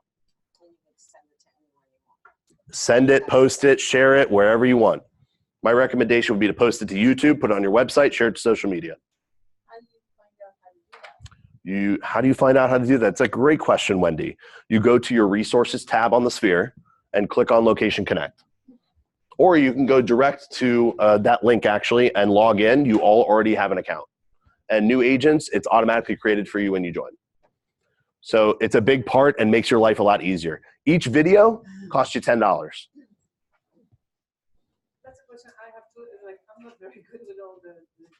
Send it, post it, share it, wherever you want. My recommendation would be to post it to YouTube, put it on your website, share it to social media. How do you find out how to do that? It's a great question, Wendy. You go to your resources tab on the sphere and click on LoKation Connect. Or you can go direct to that link actually and log in. You all already have an account. And new agents, it's automatically created for you when you join. So it's a big part and makes your life a lot easier. Each video costs you $10. That's a question I have too. Is like, I'm not very good with all the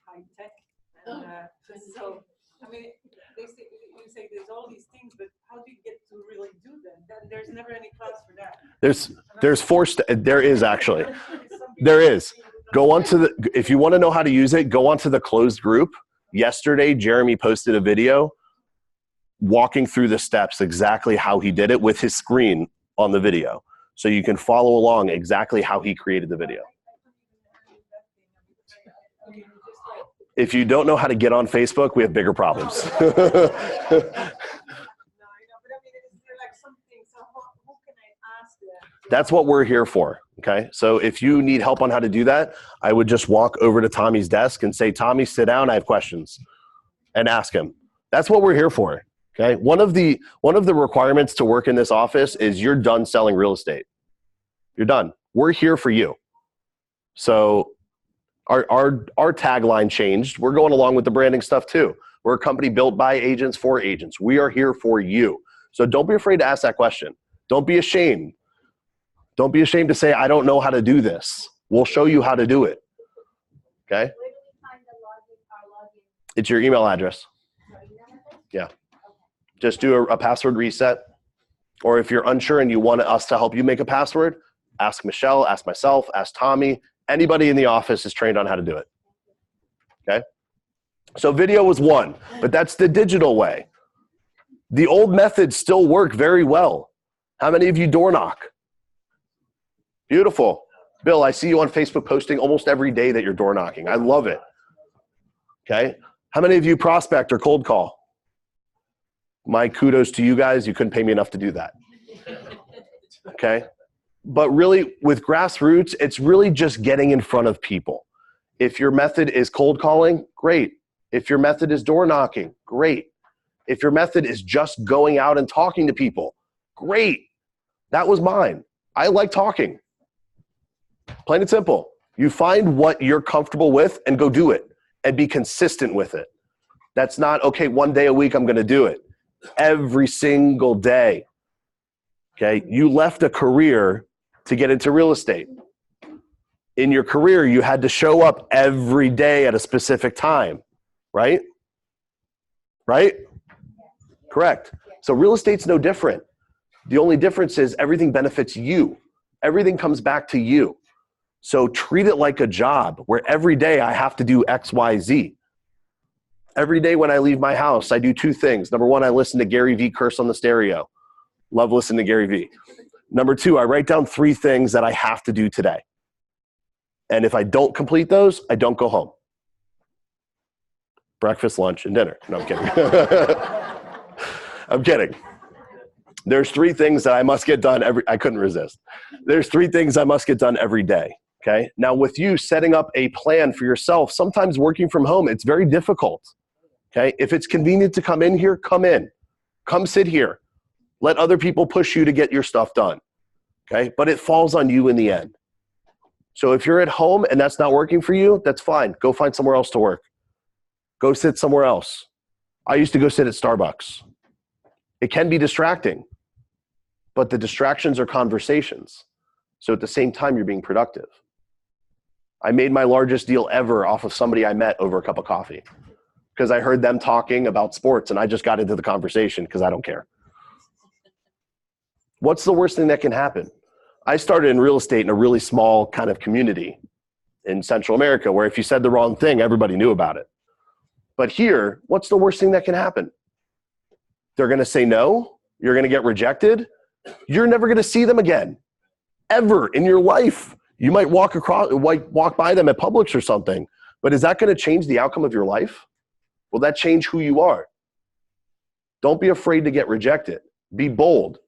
high tech. And, so, I mean, you say there's all these things, but how do you get to really do them? There's never any class for that. There is actually. There is. Go on to if you want to know how to use it, go onto the closed group. Yesterday, Jeremy posted a video walking through the steps exactly how he did it with his screen on the video. So you can follow along exactly how he created the video. If you don't know how to get on Facebook, we have bigger problems. That's what we're here for, okay? So if you need help on how to do that, I would just walk over to Tommy's desk and say, Tommy, sit down, I have questions, and ask him. That's what we're here for, okay? One of the requirements to work in this office is you're done selling real estate. You're done. We're here for you. So our tagline changed. We're going along with the branding stuff too. We're a company built by agents for agents. We are here for you. So don't be afraid to ask that question. Don't be ashamed. Don't be ashamed to say, I don't know how to do this. We'll show you how to do it. Okay? Where do we find the our login? It's your email address. Our email address? Yeah. Okay. Just do a password reset. Or if you're unsure and you want us to help you make a password, ask Michelle, ask myself, ask Tommy. Anybody in the office is trained on how to do it. Okay? So video was one, but that's the digital way. The old methods still work very well. How many of you door knock? Beautiful. Bill, I see you on Facebook posting almost every day that you're door knocking. I love it. Okay? How many of you prospect or cold call? My kudos to you guys. You couldn't pay me enough to do that. Okay? But really, with grassroots, it's really just getting in front of people. If your method is cold calling, great. If your method is door knocking, great. If your method is just going out and talking to people, great. That was mine. I like talking. Plain and simple. You find what you're comfortable with and go do it and be consistent with it. That's not, okay, one day a week I'm going to do it. Every single day. Okay? You left a career to get into real estate. In your career, you had to show up every day at a specific time, right? Right? Correct. So real estate's no different. The only difference is everything benefits you. Everything comes back to you. So treat it like a job where every day I have to do X, Y, Z. Every day when I leave my house, I do two things. Number one, I listen to Gary Vee curse on the stereo. Love listening to Gary Vee. Number two, I write down 3 things that I have to do today. And if I don't complete those, I don't go home. Breakfast, lunch, and dinner. No, I'm kidding. I'm kidding. There's 3 things that I must get done I couldn't resist. There's 3 things I must get done every day. Okay. Now with you setting up a plan for yourself, sometimes working from home, it's very difficult. Okay. If it's convenient to come in here, come in, come sit here, let other people push you to get your stuff done. Okay. But it falls on you in the end. So if you're at home and that's not working for you, that's fine. Go find somewhere else to work. Go sit somewhere else. I used to go sit at Starbucks. It can be distracting, but the distractions are conversations. So at the same time, you're being productive. I made my largest deal ever off of somebody I met over a cup of coffee because I heard them talking about sports and I just got into the conversation because I don't care. What's the worst thing that can happen? I started in real estate in a really small kind of community in Central America where if you said the wrong thing, everybody knew about it. But here, what's the worst thing that can happen? They're going to say no. You're going to get rejected. You're never going to see them again, ever in your life. You might walk by them at Publix or something, but is that going to change the outcome of your life? Will that change who you are? Don't be afraid to get rejected. Be bold.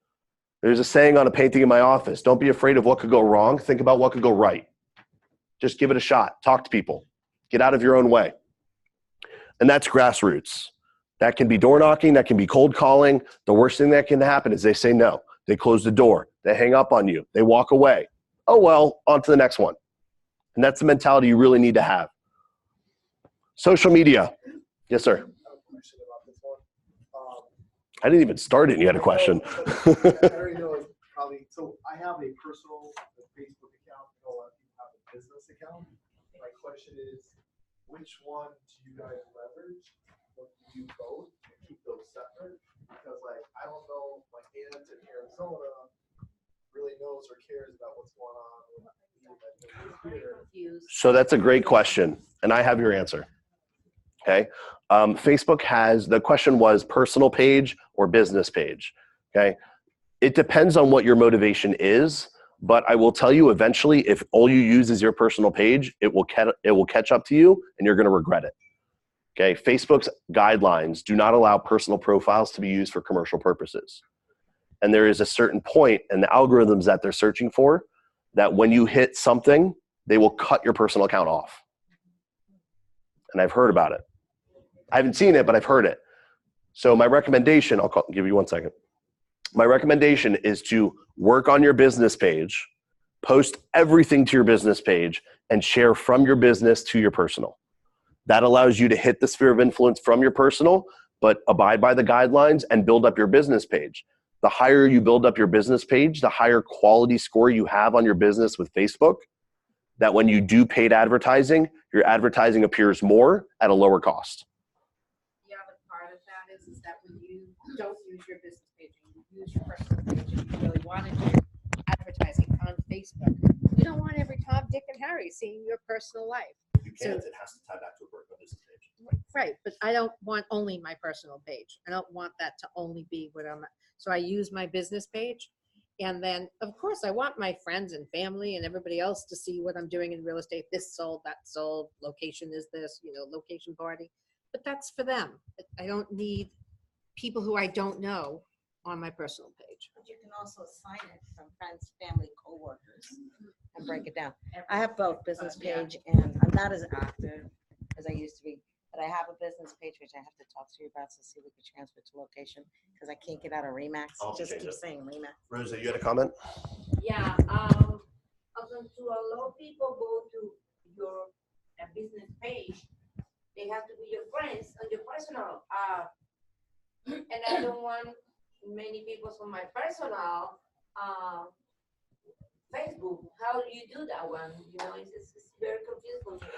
There's a saying on a painting in my office, don't be afraid of what could go wrong. Think about what could go right. Just give it a shot. Talk to people. Get out of your own way. And that's grassroots. That can be door knocking. That can be cold calling. The worst thing that can happen is they say no. They close the door. They hang up on you. They walk away. Oh, well, on to the next one. And that's the mentality you really need to have. Social media. Yes, sir. I have a question about this one. I didn't even start it and you had a question. I already know it's probably, so I have a personal Facebook account, and a lot of people have a business account. My question is, which one do you guys leverage? Or do you both and keep those separate? Because like, I don't know, my aunt in Arizona really knows or cares about what's going on with me here. So that's a great question. And I have your answer. Okay. Facebook has, the question was personal page or business page. Okay. It depends on what your motivation is, but I will tell you eventually, if all you use is your personal page, it will catch up to you and you're going to regret it. Okay. Facebook's guidelines do not allow personal profiles to be used for commercial purposes. And there is a certain point in the algorithms that they're searching for that when you hit something, they will cut your personal account off. And I've heard about it. I haven't seen it, but I've heard it. So my recommendation, give you 1 second. My recommendation is to work on your business page, post everything to your business page, and share from your business to your personal. That allows you to hit the sphere of influence from your personal, but abide by the guidelines and build up your business page. The higher you build up your business page, the higher quality score you have on your business with Facebook, that when you do paid advertising, your advertising appears more at a lower cost. The other part of that is that when you don't use your business page and you use your personal page and you really want to do advertising on Facebook, you don't want every Tom, Dick, and Harry seeing your personal life. You can't, it has to tie back to a business page. Right, but I don't want only my personal page. I don't want that to only be what I'm, so I use my business page. And then, of course, I want my friends and family and everybody else to see what I'm doing in real estate. This sold, that sold, location is this, location party. But that's for them. I don't need people who I don't know on my personal page. But you can also assign it from friends, family, coworkers, and break it down. I have both business page and I'm not as active as I used to be, but I have a business page which I have to talk to you about to see if we can transfer to location because I can't get out of Remax. Just keep saying Remax. Rosa, you had a comment? Yeah, to allow people go to your business page, they have to be your friends on your personal. And I don't want many people from my personal Facebook. How do you do that one? It's very confusing.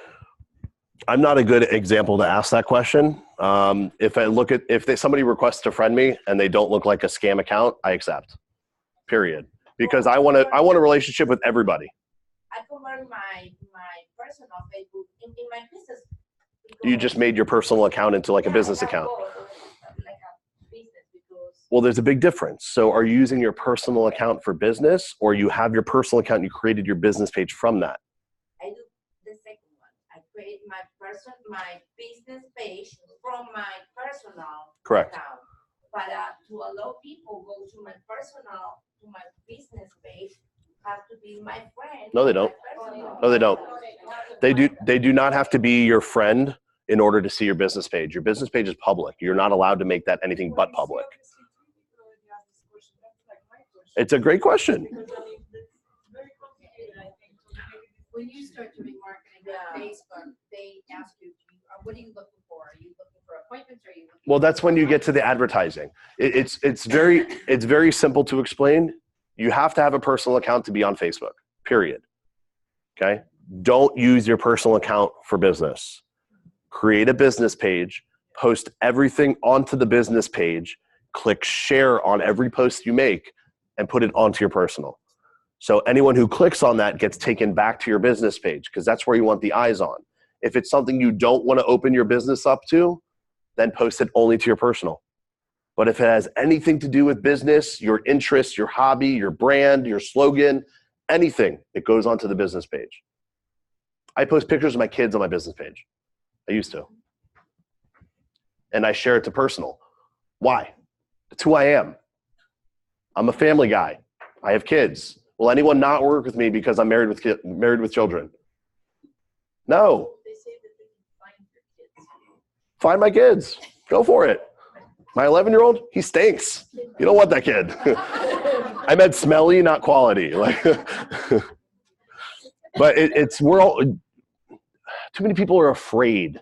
I'm not a good example to ask that question. If somebody requests to friend me and they don't look like a scam account, I accept. Period. Because I want a relationship with everybody. I convert my personal Facebook in my business. You just made your personal account into like a business account. Well, there's a big difference. So are you using your personal account for business or you have your personal account and you created your business page from that? I do the second one. I create my business page from my personal Correct. account. But to allow people go to my personal, to my business page, have to be my friend. No, they don't. my personal. No, they don't. They do not have to be your friend in order to see your business page. Your business page is public. You're not allowed to make that anything but public. It's a great question. When you start doing marketing on Facebook, they ask you, what are you looking for? Are you looking for appointments? Or are you looking Well, that's when you get to the advertising. It's very simple to explain. You have to have a personal account to be on Facebook, period. Okay? Don't use your personal account for business. Create a business page, post everything onto the business page, click share on every post you make, and put it onto your personal. So anyone who clicks on that gets taken back to your business page because that's where you want the eyes on. If it's something you don't want to open your business up to, then post it only to your personal. But if it has anything to do with business, your interests, your hobby, your brand, your slogan, anything, it goes onto the business page. I post pictures of my kids on my business page. I used to. And I share it to personal. Why? It's who I am. I'm a family guy. I have kids. Will anyone not work with me because I'm married with children? No. They say that they can find your kids. Find my kids. Go for it. My 11-year-old, he stinks. You don't want that kid. I meant smelly, not quality. Like, but we're all, too many people are afraid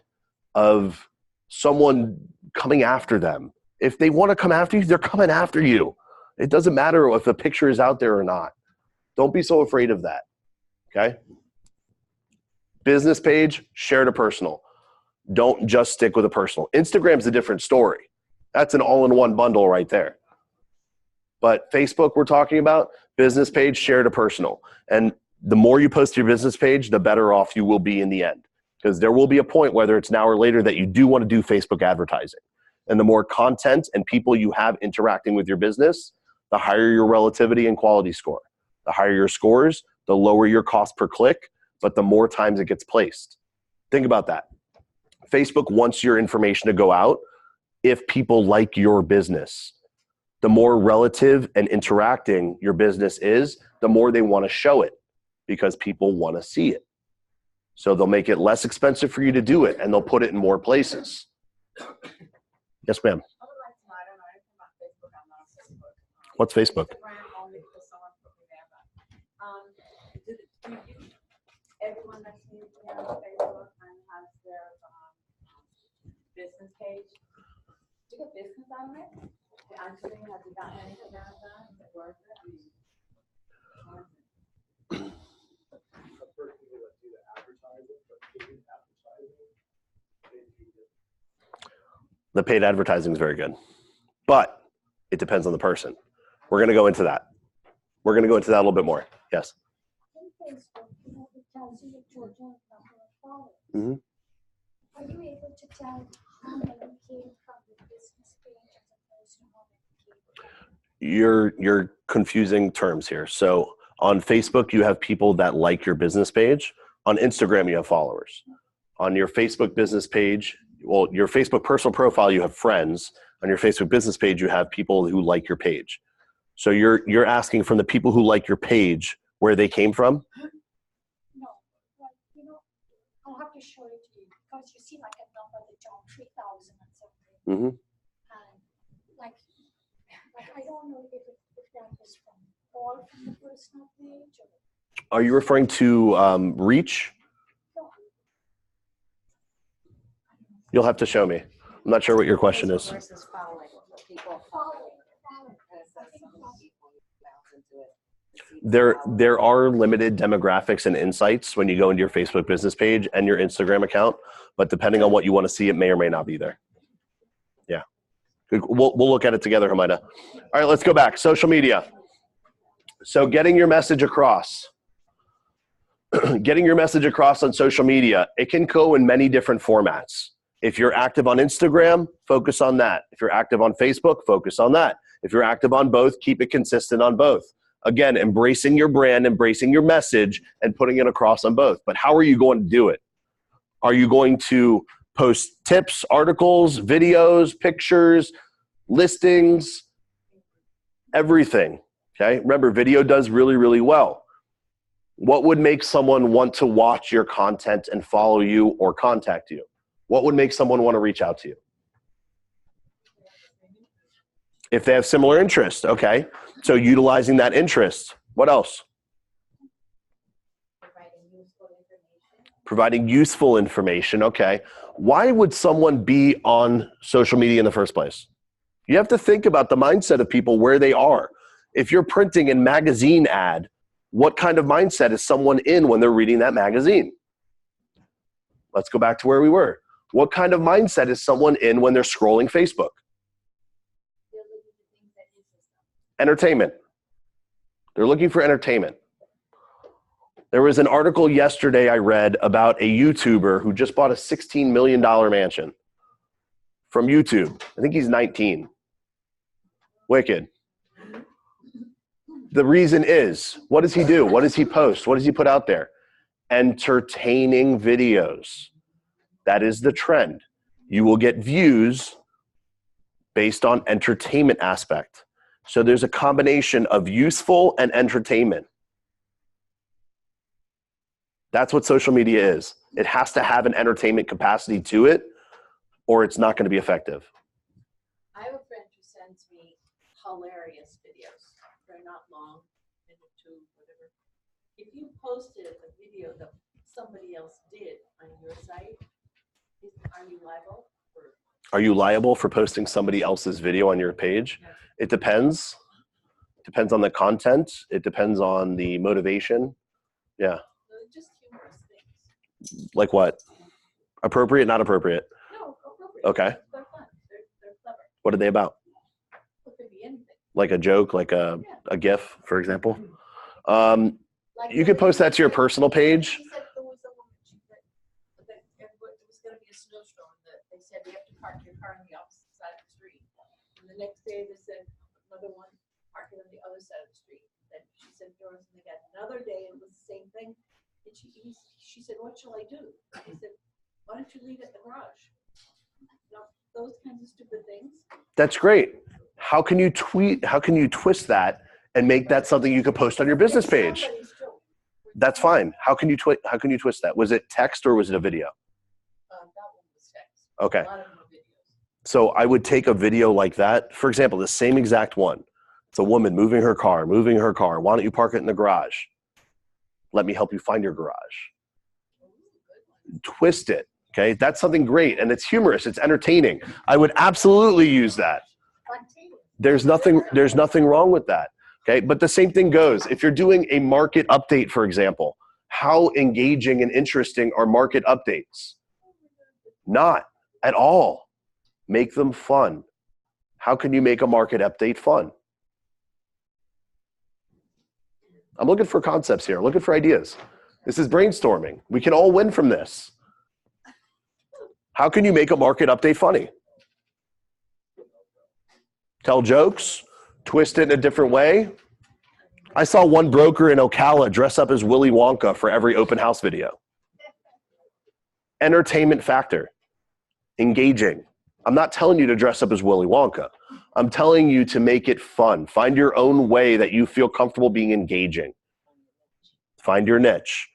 of someone coming after them. If they want to come after you, they're coming after you. It doesn't matter if the picture is out there or not. Don't be so afraid of that. Okay? Business page, share to personal. Don't just stick with a personal. Instagram's a different story. That's an all-in-one bundle right there. But Facebook, we're talking about, business page, share to personal. And the more you post to your business page, the better off you will be in the end. Because there will be a point, whether it's now or later, that you do want to do Facebook advertising. And the more content and people you have interacting with your business, the higher your relativity and quality score. The higher your scores, the lower your cost per click, but the more times it gets placed. Think about that. Facebook wants your information to go out if people like your business. The more relative and interacting your business is, the more they want to show it because people want to see it. So they'll make it less expensive for you to do it and they'll put it in more places. Yes, ma'am. I would like to know, I don't know anything about Facebook. I'm not on Facebook. What's Facebook? Instagram only because someone put me there, but, do you, everyone that's new here on Facebook and has their, business page, do you get business out of it? Actually, have you gotten anything out of that? Is it worth it? I mean, I've heard people that do the advertising, but paid advertising, they do it. The paid advertising is very good, but it depends on the person. We're going to go into that. We're going to go into that a little bit more. Yes. In Facebook, it tells you the total number of followers. Mhm. Are you able to tell how many came from the business page as opposed to how many came from? You're confusing terms here. So on Facebook, you have people that like your business page. On Instagram, you have followers. On your Facebook business page, well, your Facebook personal profile, you have friends. On your Facebook business page, you have people who like your page. So you're asking from the people who like your page where they came from? No, like, you know, I'll have to show it to you because you see like a number that John 3,000 and something. Mm-hmm. And like I don't know if that was from all from the personal page or Are you referring to reach? no. You'll have to show me. I'm not sure what your question is. Versus following, people Following. There are limited demographics and insights when you go into your Facebook business page and your Instagram account, but depending on what you want to see, it may or may not be there. Yeah. Good. We'll look at it together, Hamida. All right, let's go back. Social media. So getting your message across. Getting your message across on social media, it can go in many different formats. If you're active on Instagram, focus on that. If you're active on Facebook, focus on that. If you're active on both, keep it consistent on both. Again, embracing your brand, embracing your message, and putting it across on both. But how are you going to do it? Are you going to post tips, articles, videos, pictures, listings, everything. Okay, remember, video does really, really well. What would make someone want to watch your content and follow you or contact you? What would make someone want to reach out to you? If they have similar interests, okay. So utilizing that interest. What else? Providing useful information, okay. Why would someone be on social media in the first place? You have to think about the mindset of people, where they are. If you're printing a magazine ad, what kind of mindset is someone in when they're reading that magazine? Let's go back to where we were. What kind of mindset is someone in when they're scrolling Facebook? Entertainment. They're looking for entertainment. There was an article yesterday I read about a YouTuber who just bought a $16 million mansion from YouTube. I think he's 19. Wicked. The reason is, what does he do? What does he post? What does he put out there? Entertaining videos. That is the trend. You will get views based on entertainment aspect. So there's a combination of useful and entertainment. That's what social media is. It has to have an entertainment capacity to it, or it's not going to be effective. I have a friend who sends me hilarious videos. They're not long, minute two, whatever. If you posted a video that somebody else did on your site, are you liable? Are you liable for posting somebody else's video on your page? No. It depends. Depends on the content. It depends on the motivation. Yeah. Just humorous things. Like what? Appropriate, not appropriate? No, appropriate. Okay. They're fun. They're clever. What are they about? It could be anything. Like a joke, like a GIF, for example? Like You could post that to your personal page. She said there was a woman, that it was going to be a snowstorm, that they said you have to park your car on the opposite side of the street. And the next day they said another one, park it on the other side of the street. Then she said yours, and they got another day and it was the same thing. And she said, what shall I do? He said, why don't you leave it in the garage? You know, those kinds of stupid things. That's great. How can you twist that and make that something you could post on your business page? Somebody's joke. That's fine. How can you twist that? Was it text or was it a video? That one was text. Okay. A lot of them were videos. So I would take a video like that. For example, the same exact one. It's a woman moving her car. Why don't you park it in the garage? Let me help you find your garage. Twist it. Okay. That's something great. And it's humorous. It's entertaining. I would absolutely use that. There's nothing wrong with that. Okay. But the same thing goes. If you're doing a market update, for example, how engaging and interesting are market updates? Not at all. Make them fun. How can you make a market update fun? I'm looking for concepts here, looking for ideas. This is brainstorming. We can all win from this. How can you make a market update funny? Tell jokes, twist it in a different way. I saw one broker in Ocala dress up as Willy Wonka for every open house video. Entertainment factor, engaging. I'm not telling you to dress up as Willy Wonka. I'm telling you to make it fun. Find your own way that you feel comfortable being engaging. Find your niche.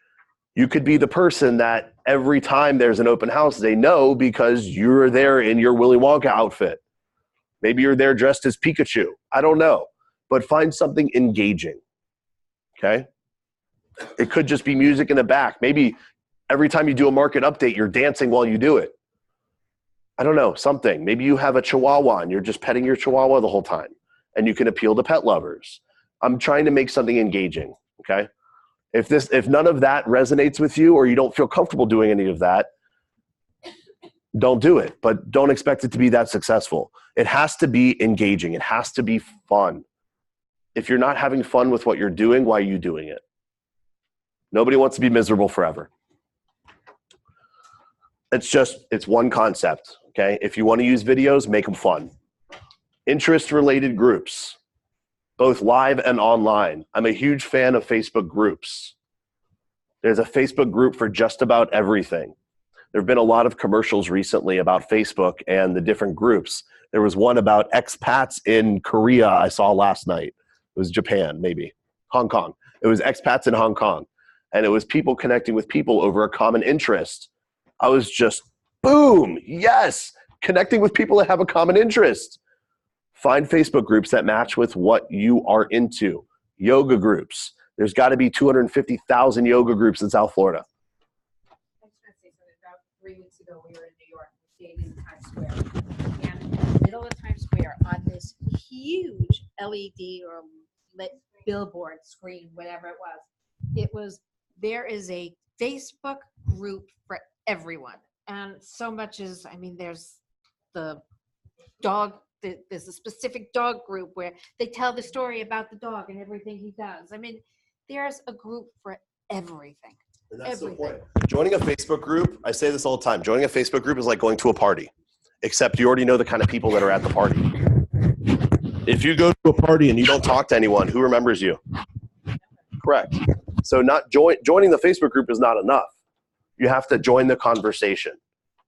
You could be the person that every time there's an open house, they know because you're there in your Willy Wonka outfit. Maybe you're there dressed as Pikachu. I don't know. But find something engaging. Okay? It could just be music in the back. Maybe every time you do a market update, you're dancing while you do it. I don't know, something. Maybe you have a Chihuahua and you're just petting your Chihuahua the whole time and you can appeal to pet lovers. I'm trying to make something engaging, okay? If none of that resonates with you or you don't feel comfortable doing any of that, don't do it, but don't expect it to be that successful. It has to be engaging. It has to be fun. If you're not having fun with what you're doing, why are you doing it? Nobody wants to be miserable forever. It's one concept, okay? If you want to use videos, make them fun. Interest-related groups, both live and online. I'm a huge fan of Facebook groups. There's a Facebook group for just about everything. There have been a lot of commercials recently about Facebook and the different groups. There was one about expats in Korea I saw last night. It was Japan, maybe. Hong Kong. It was expats in Hong Kong. And it was people connecting with people over a common interest. I was just, boom, yes, connecting with people that have a common interest. Find Facebook groups that match with what you are into. Yoga groups. There's got to be 250,000 yoga groups in South Florida. I was gonna say something. About 3 weeks ago, we were in New York, we stayed in Times Square. And in the middle of Times Square, on this huge LED or lit billboard screen, whatever it was, there is a Facebook group for everyone. And so much as, I mean, there's the dog, there's a specific dog group where they tell the story about the dog and everything he does. I mean, there's a group for everything. And that's the Everything. point. Joining a Facebook group, I say this all the time, joining a Facebook group is like going to a party, except you already know the kind of people that are at the party. If you go to a party and you don't talk to anyone, who remembers you? Correct. So not joining the Facebook group is not enough. You have to join the conversation.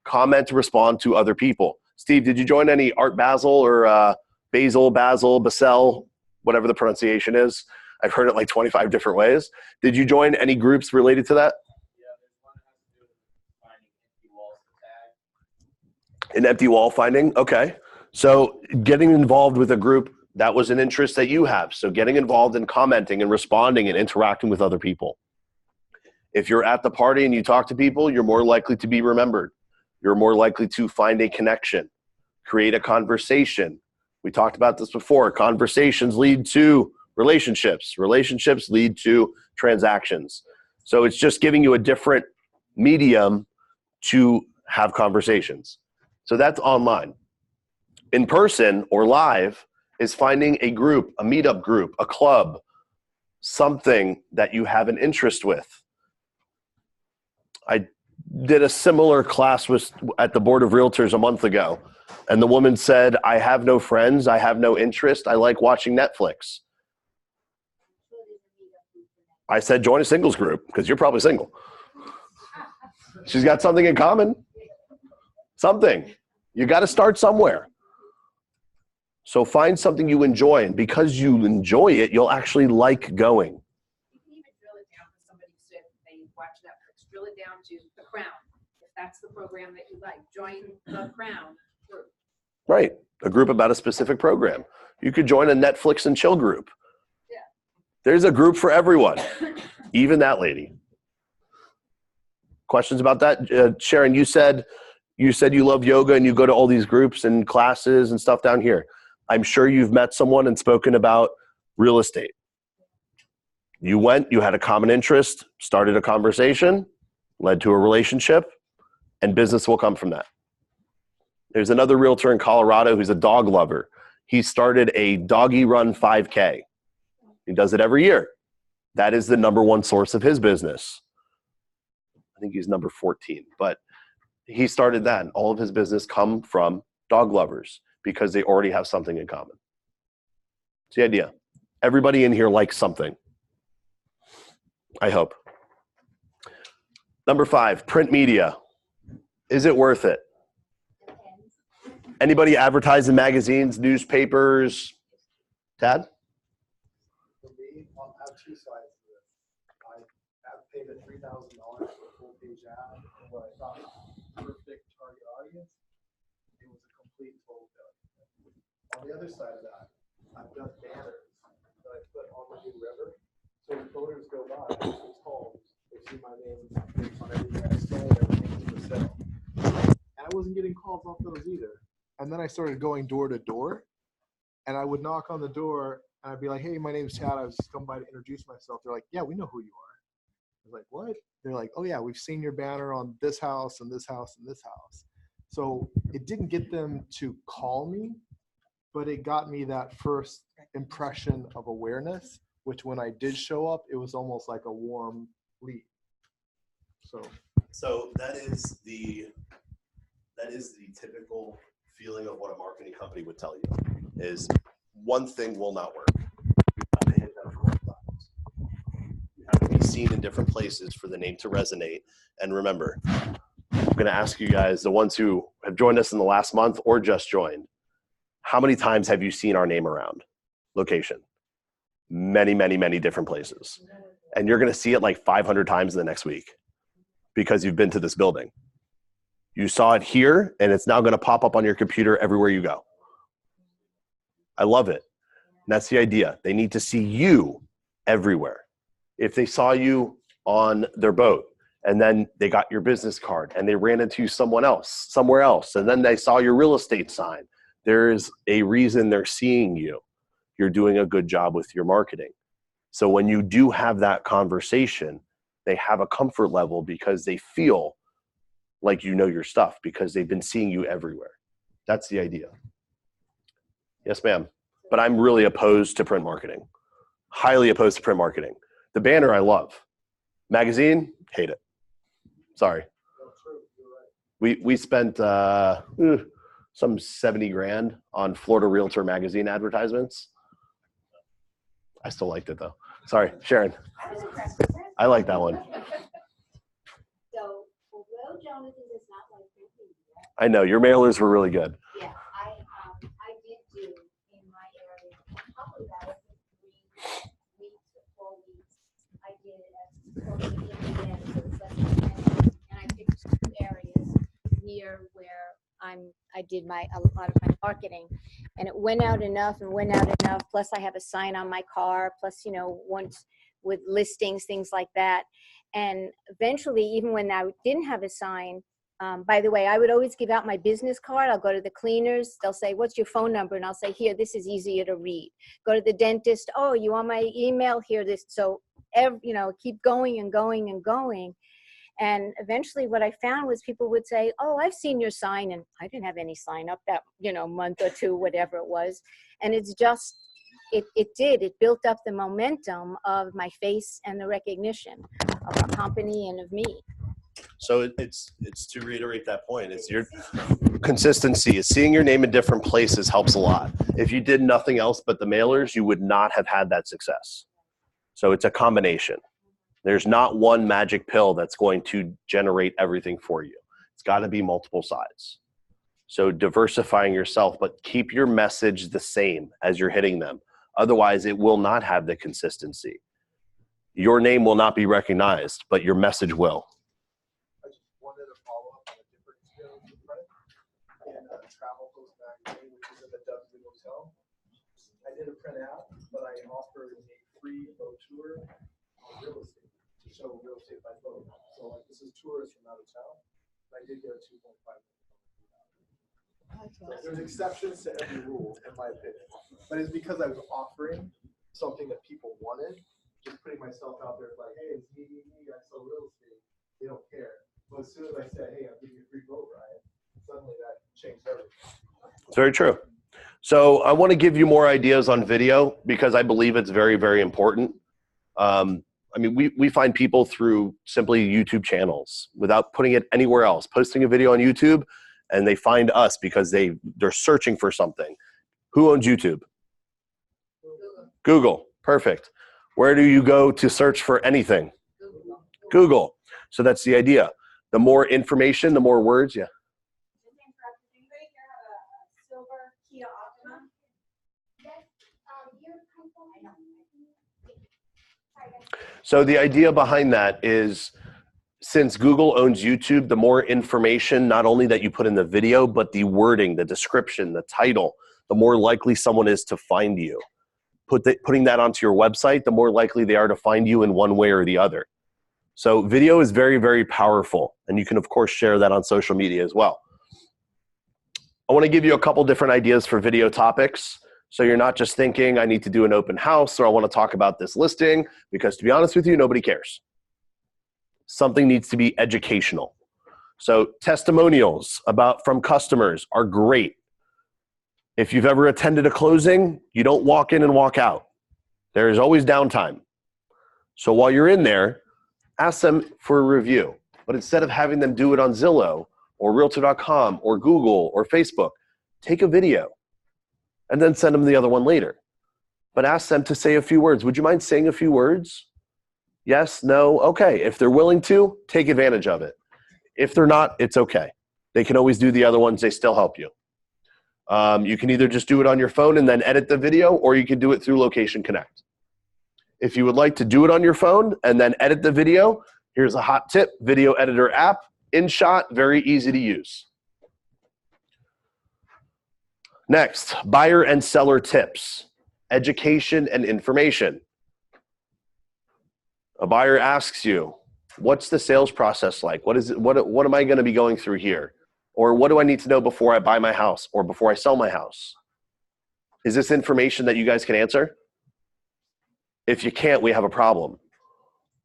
Comment, respond to other people. Steve, did you join any Art Basel or Basel, whatever the pronunciation is? I've heard it like 25 different ways. Did you join any groups related to that? Yeah, there's one that has to do with finding empty walls to tag. An empty wall finding? Okay. So getting involved with a group, that was an interest that you have. So getting involved and commenting and responding and interacting with other people. If you're at the party and you talk to people, you're more likely to be remembered. You're more likely to find a connection, create a conversation. We talked about this before. Conversations lead to relationships. Relationships lead to transactions. So it's just giving you a different medium to have conversations. So that's online. In person or live is finding a group, a meetup group, a club, something that you have an interest with. I did a similar class at the Board of Realtors a month ago, and the woman said, I have no friends, I have no interest, I like watching Netflix. I said, join a singles group, because you're probably single. She's got something in common. Something. You got to start somewhere. So find something you enjoy, and because you enjoy it, you'll actually like going. You can even drill it down for somebody who said they watch Netflix, drill it down to The Crown. If that's the program that you like, join The Crown group. Right. A group about a specific program. You could join a Netflix and chill group. Yeah. There's a group for everyone, even that lady. Questions about that? Sharon, you said you love yoga and you go to all these groups and classes and stuff down here. I'm sure you've met someone and spoken about real estate. You went, you had a common interest, started a conversation, led to a relationship, and business will come from that. There's another realtor in Colorado who's a dog lover. He started a doggy run 5K. He does it every year. That is the #1 source of his business. I think he's number 14, but he started that. And all of his business come from dog lovers because they already have something in common. It's the idea. Everybody in here likes something. I hope. Number 5, print media. Is it worth it? Anybody advertise in magazines, newspapers? Tad? For me, I have two sides to this. I have paid a $3,000 for a full page ad, and what I thought was a perfect target audience, it was a complete total failure. On the other side of that, I've done banners that I put on the New River. So when voters go by, they see homes, they see my name on everything I say, everything's for sale. And I wasn't getting calls off those either. And then I started going door to door, and I would knock on the door and I'd be like, hey, my name's Chad. I was just coming by to introduce myself. They're like, yeah, we know who you are. I was like, what? They're like, oh yeah, we've seen your banner on this house and this house and this house. So it didn't get them to call me, but it got me that first impression of awareness, which when I did show up, it was almost like a warm lead. So that is the typical feeling of what a marketing company would tell you is one thing will not work. You have to hit them from all sides. You have to be seen in different places for the name to resonate. And remember, I'm going to ask you guys, the ones who have joined us in the last month or just joined, How many times have you seen our name around? LoKation. Many, many, many different places. And you're going to see it like 500 times in the next week because you've been to this building. You saw it here, and it's now going to pop up on your computer everywhere you go. I love it. And that's the idea. They need to see you everywhere. If they saw you on their boat, and then they got your business card, and they ran into you somewhere else, and then they saw your real estate sign, there's a reason they're seeing you. You're doing a good job with your marketing. So when you do have that conversation, they have a comfort level because they feel like you know your stuff because they've been seeing you everywhere. That's the idea. Yes, ma'am. But I'm really opposed to print marketing. Highly opposed to print marketing. The banner I love. Magazine, hate it. Sorry. We spent some 70 grand on Florida Realtor magazine advertisements. I still liked it though. Sorry, Sharon. I was impressed with it. I like that one. So, although Jonathan does not like printing media, I know, your mailers were really good. yeah, I did do in my area, probably about every 3 weeks or 4 weeks, I did social media events, so it's less than 10 days, and I picked 2 areas near where I did a lot of my marketing, and it went out enough and went out enough. Plus I have a sign on my car, plus, you know, once with listings, things like that. And eventually, even when I didn't have a sign, by the way, I would always give out my business card. I'll go to the cleaners. They'll say, what's your phone number? And I'll say, here, this is easier to read. Go to the dentist. Oh, you want my email? Here, this. So, you know, keep going and going and going. And eventually what I found was people would say, oh, I've seen your sign. And I didn't have any sign up that, you know, month or 2, whatever it was. And it's just, it built up the momentum of my face and the recognition of our company and of me. So it's to reiterate that point, it's your consistency. Seeing your name in different places helps a lot. If you did nothing else but the mailers, you would not have had that success. So it's a combination. There's not one magic pill that's going to generate everything for you. It's got to be multiple sides. So diversifying yourself, but keep your message the same as you're hitting them. Otherwise, it will not have the consistency. Your name will not be recognized, but your message will. I just wanted to follow up on a different experience with Brent and Travel Post Magazine, which is at the W Hotel. I did a print out, but I offered a free boat tour on real estate to show real estate by boat. So like this is tourists from out of town. I did get a 2.5 million. There's exceptions to every rule, in my opinion. But it's because I was offering something that people wanted, just putting myself out there like, hey, it's me, I sell real estate. They don't care. But as soon as I said, hey, I'll give you a free boat ride, suddenly that changed everything. It's very true. So I want to give you more ideas on video because I believe it's very, very important. I mean, we find people through simply YouTube channels without putting it anywhere else, posting a video on YouTube, and they find us because they're searching for something. Who owns YouTube? Google. Perfect. Where do you go to search for anything? Google. So that's the idea. The more information, the more words. Yeah. So the idea behind that is, since Google owns YouTube, the more information, not only that you put in the video, but the wording, the description, the title, the more likely someone is to find you. Putting that onto your website, the more likely they are to find you in one way or the other. So video is very, very powerful. And you can, of course, share that on social media as well. I want to give you a couple different ideas for video topics. So you're not just thinking, I need to do an open house, or I want to talk about this listing, because to be honest with you, nobody cares. Something needs to be educational. So testimonials from customers are great. If you've ever attended a closing, you don't walk in and walk out. There is always downtime. So while you're in there, ask them for a review. But instead of having them do it on Zillow or Realtor.com or Google or Facebook, take a video and then send them the other one later. But ask them to say a few words. Would you mind saying a few words? Yes, no, okay. If they're willing to, take advantage of it. If they're not, it's okay. They can always do the other ones. They still help you. You can either just do it on your phone and then edit the video, or you can do it through LoKation Connect. If you would like to do it on your phone and then edit the video, here's a hot tip: video editor app, InShot, very easy to use. Next, buyer and seller tips, education and information. A buyer asks you, what's the sales process like? What am I going to be going through here? Or what do I need to know before I buy my house or before I sell my house? Is this information that you guys can answer? If you can't, we have a problem.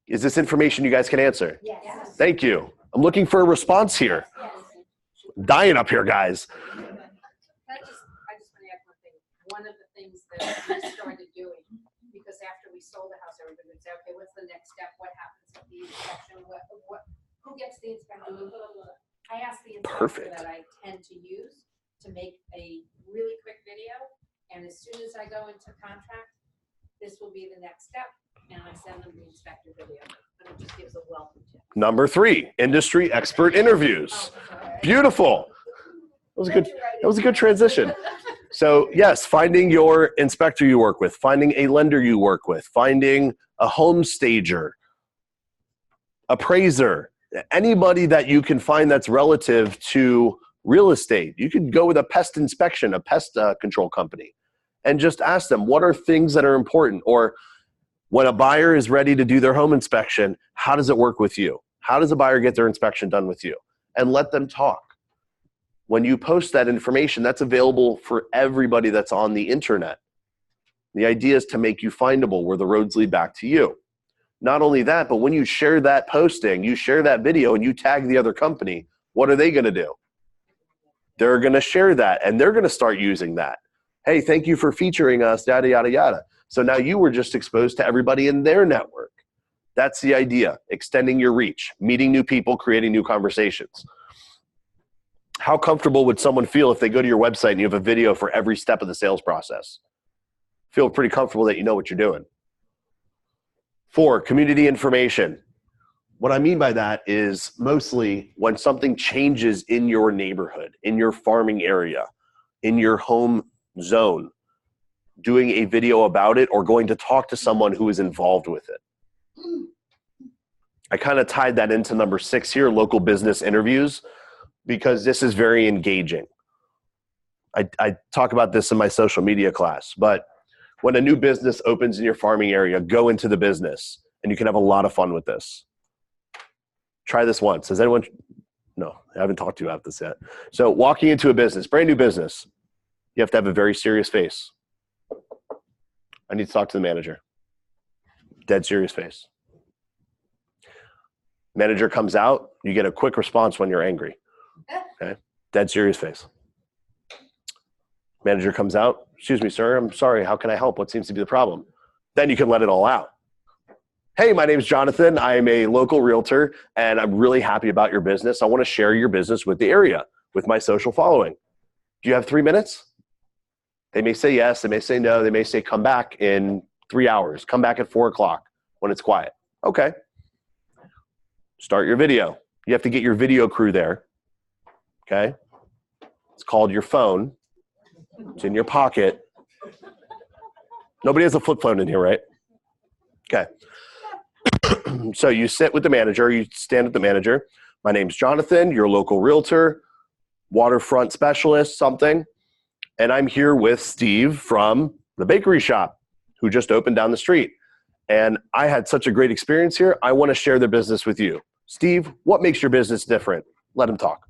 Is this information you guys can answer? Yes. Thank you. I'm looking for a response here. Dying up here, guys. I just want to add one thing. One of the things that we started doing, because after we sold the house, everybody would say, okay, what's the next step? What happens at the inspection? Who gets the inspection? Blah, blah, blah. I asked the inspector Perfect. that I tend to use to make a really quick video. And as soon as I go into contract, this will be the next step. And I send them the inspector video. And it just gives a welcome tip. Number 3, industry expert interviews. Beautiful. That was a good transition. So yes, finding your inspector you work with, finding a lender you work with, finding a home stager, appraiser, anybody that you can find that's relative to real estate. You could go with a pest inspection, a pest control company, and just ask them, what are things that are important? Or when a buyer is ready to do their home inspection, how does it work with you? How does a buyer get their inspection done with you? And let them talk. When you post that information, that's available for everybody that's on the internet. The idea is to make you findable where the roads lead back to you. Not only that, but when you share that posting, you share that video and you tag the other company, what are they going to do? They're going to share that and they're going to start using that. Hey, thank you for featuring us, yada, yada, yada. So now you were just exposed to everybody in their network. That's the idea, extending your reach, meeting new people, creating new conversations. How comfortable would someone feel if they go to your website and you have a video for every step of the sales process? Feel pretty comfortable that you know what you're doing. 4, community information. What I mean by that is mostly when something changes in your neighborhood, in your farming area, in your home zone, doing a video about it or going to talk to someone who is involved with it. I kind of tied that into number 6 here, local business interviews, because this is very engaging. I talk about this in my social media class, but when a new business opens in your farming area, go into the business and you can have a lot of fun with this. Try this once. Has anyone? No, I haven't talked to you about this yet. So walking into a business, brand new business, you have to have a very serious face. I need to talk to the manager. Dead serious face. Manager comes out, you get a quick response when you're angry. Okay? Dead serious face. Manager comes out, excuse me, sir, I'm sorry, how can I help? What seems to be the problem? Then you can let it all out. Hey, my name is Jonathan. I am a local realtor, and I'm really happy about your business. I want to share your business with the area, with my social following. Do you have 3 minutes? They may say yes, they may say no, they may say come back in 3 hours, come back at 4 o'clock when it's quiet. Okay. Start your video. You have to get your video crew there. Okay. It's called your phone. It's in your pocket. Nobody has a flip phone in here, right? Okay. So you sit with the manager, you stand with the manager. My name's Jonathan, your local realtor, waterfront specialist, something. And I'm here with Steve from the bakery shop who just opened down the street. And I had such a great experience here. I want to share the business with you. Steve, what makes your business different? Let him talk.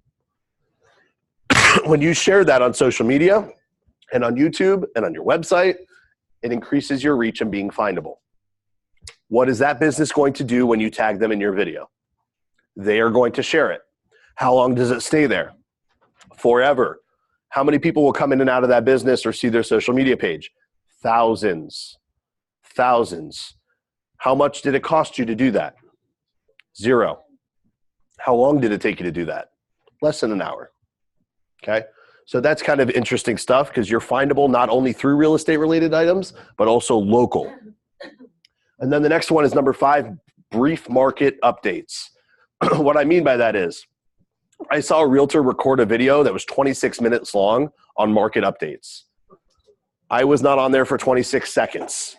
When you share that on social media and on YouTube and on your website, it increases your reach and being findable. What is that business going to do when you tag them in your video? They are going to share it. How long does it stay there? Forever. How many people will come in and out of that business or see their social media page? Thousands. Thousands. How much did it cost you to do that? 0. How long did it take you to do that? Less than an hour. Okay? So that's kind of interesting stuff because you're findable not only through real estate related items, but also local. And then the next one is number 5, brief market updates. What I mean by that is I saw a realtor record a video that was 26 minutes long on market updates. I was not on there for 26 seconds.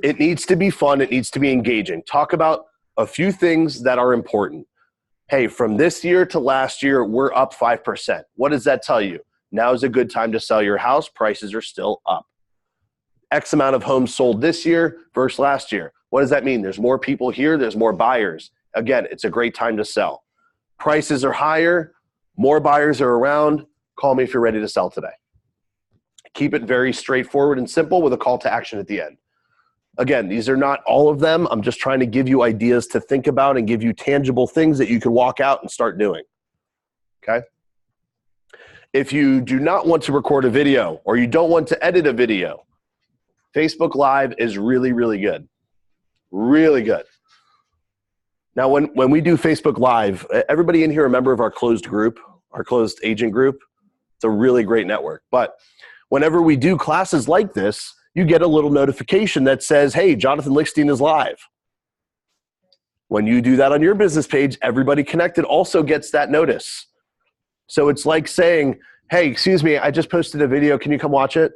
It needs to be fun. It needs to be engaging. Talk about a few things that are important. Hey, from this year to last year, we're up 5%. What does that tell you? Now is a good time to sell your house. Prices are still up. X amount of homes sold this year versus last year. What does that mean? There's more people here. There's more buyers. Again, it's a great time to sell. Prices are higher. More buyers are around. Call me if you're ready to sell today. Keep it very straightforward and simple with a call to action at the end. Again, these are not all of them. I'm just trying to give you ideas to think about and give you tangible things that you can walk out and start doing. Okay? If you do not want to record a video or you don't want to edit a video, Facebook Live is really, really good. Really good. Now, when we do Facebook Live, everybody in here a member of our closed group, our closed agent group? It's a really great network. But whenever we do classes like this, you get a little notification that says, hey, Jonathan Lickstein is live. When you do that on your business page, everybody connected also gets that notice. So it's like saying, hey, excuse me, I just posted a video. Can you come watch it?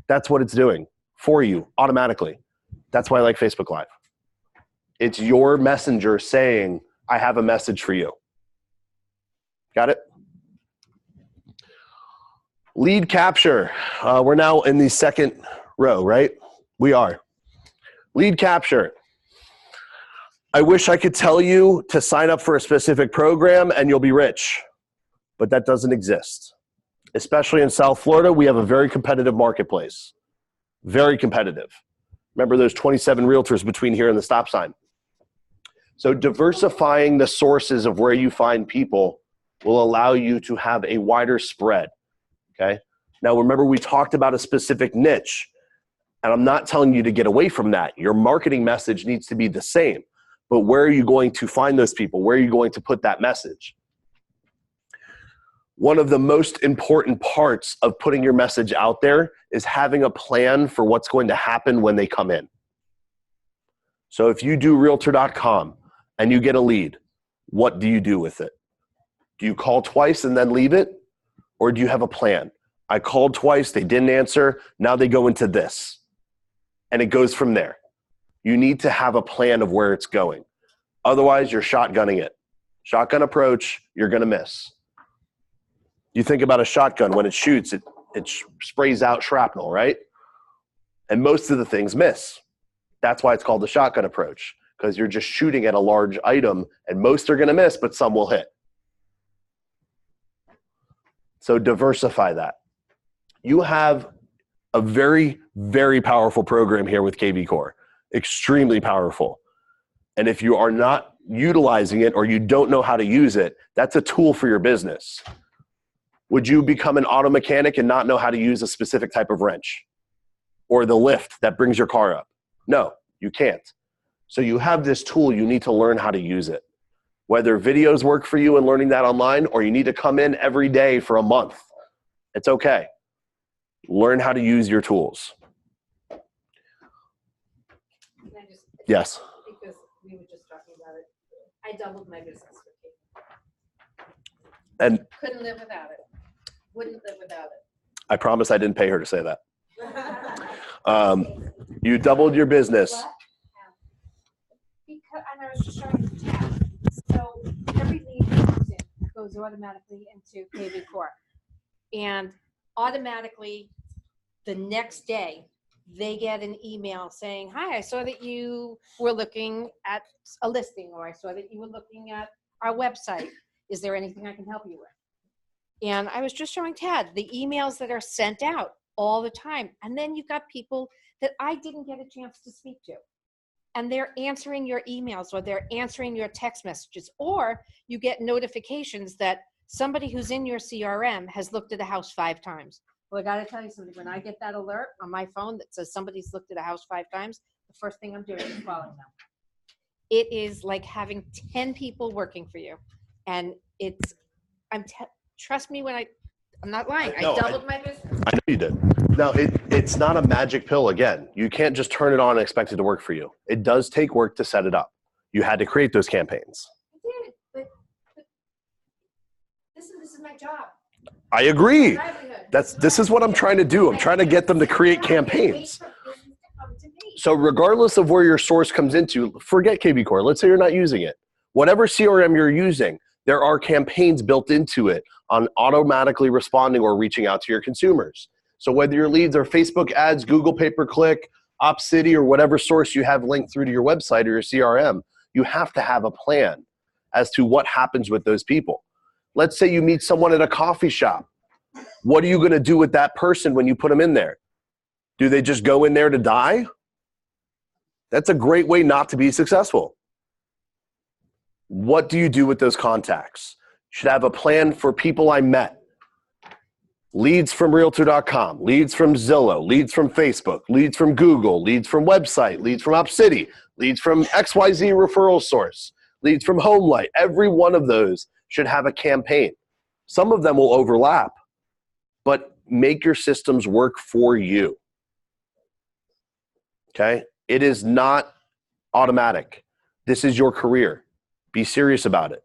That's what it's doing for you automatically. That's why I like Facebook Live. It's your messenger saying, I have a message for you. Got it? Lead capture. We're now in the second row, right? We are. Lead capture. I wish I could tell you to sign up for a specific program and you'll be rich, but that doesn't exist. Especially in South Florida, we have a very competitive marketplace. Very competitive. Remember those 27 realtors between here and the stop sign. So diversifying the sources of where you find people will allow you to have a wider spread. Okay. Now, remember, we talked about a specific niche, and I'm not telling you to get away from that. Your marketing message needs to be the same, but where are you going to find those people? Where are you going to put that message? One of the most important parts of putting your message out there is having a plan for what's going to happen when they come in. So if you do Realtor.com and you get a lead, what do you do with it? Do you call twice and then leave it? Or do you have a plan? I called twice, they didn't answer, now they go into this. And it goes from there. You need to have a plan of where it's going. Otherwise, you're shotgunning it. Shotgun approach, you're gonna miss. You think about a shotgun, when it shoots, it sprays out shrapnel, right? And most of the things miss. That's why it's called the shotgun approach, because you're just shooting at a large item and most are gonna miss, but some will hit. So diversify that. You have a very, very powerful program here with KV Core. Extremely powerful. And if you are not utilizing it or you don't know how to use it, that's a tool for your business. Would you become an auto mechanic and not know how to use a specific type of wrench or the lift that brings your car up? No, you can't. So you have this tool, you need to learn how to use it. Whether videos work for you and learning that online, or you need to come in every day for a month, it's okay. Learn how to use your tools. Can I just- Yes. Because we were just talking about it. I doubled my business with Kate. And Couldn't live without it. Wouldn't live without it. I promise I didn't pay her to say that. You doubled your business. What? Because, and I was just showing you the tab. So every lead that comes in goes automatically into KV Core. And automatically the next day they get an email saying, hi, I saw that you were looking at a listing, or I saw that you were looking at our website. Is there anything I can help you with? And I was just showing Tad the emails that are sent out all the time. And then you've got people that I didn't get a chance to speak to. And they're answering your emails, or they're answering your text messages, or you get notifications that somebody who's in your CRM has looked at a house 5 times. Well, I gotta tell you something, when I get that alert on my phone that says somebody's looked at a house 5 times, the first thing I'm doing is calling them. It is like having 10 people working for you. And it's, trust me when I'm not lying, No, I doubled my business. I know you did. Now, it's not a magic pill again. You can't just turn it on and expect it to work for you. It does take work to set it up. You had to create those campaigns. I did, but this is is my job. I agree. My livelihood. This is what I'm trying to do. I'm trying to get them to create campaigns. So regardless of where your source comes into, forget KB Core. Let's say you're not using it. Whatever CRM you're using, there are campaigns built into it on automatically responding or reaching out to your consumers. So whether your leads are Facebook ads, Google pay-per-click, OpCity, or whatever source you have linked through to your website or your CRM, you have to have a plan as to what happens with those people. Let's say you meet someone at a coffee shop. What are you going to do with that person when you put them in there? Do they just go in there to die? That's a great way not to be successful. What do you do with those contacts? You should have a plan for people I met. Leads from Realtor.com, leads from Zillow, leads from Facebook, leads from Google, leads from website, leads from OpCity, leads from XYZ referral source, leads from HomeLight. Every one of those should have a campaign. Some of them will overlap, but make your systems work for you. Okay? It is not automatic. This is your career. Be serious about it.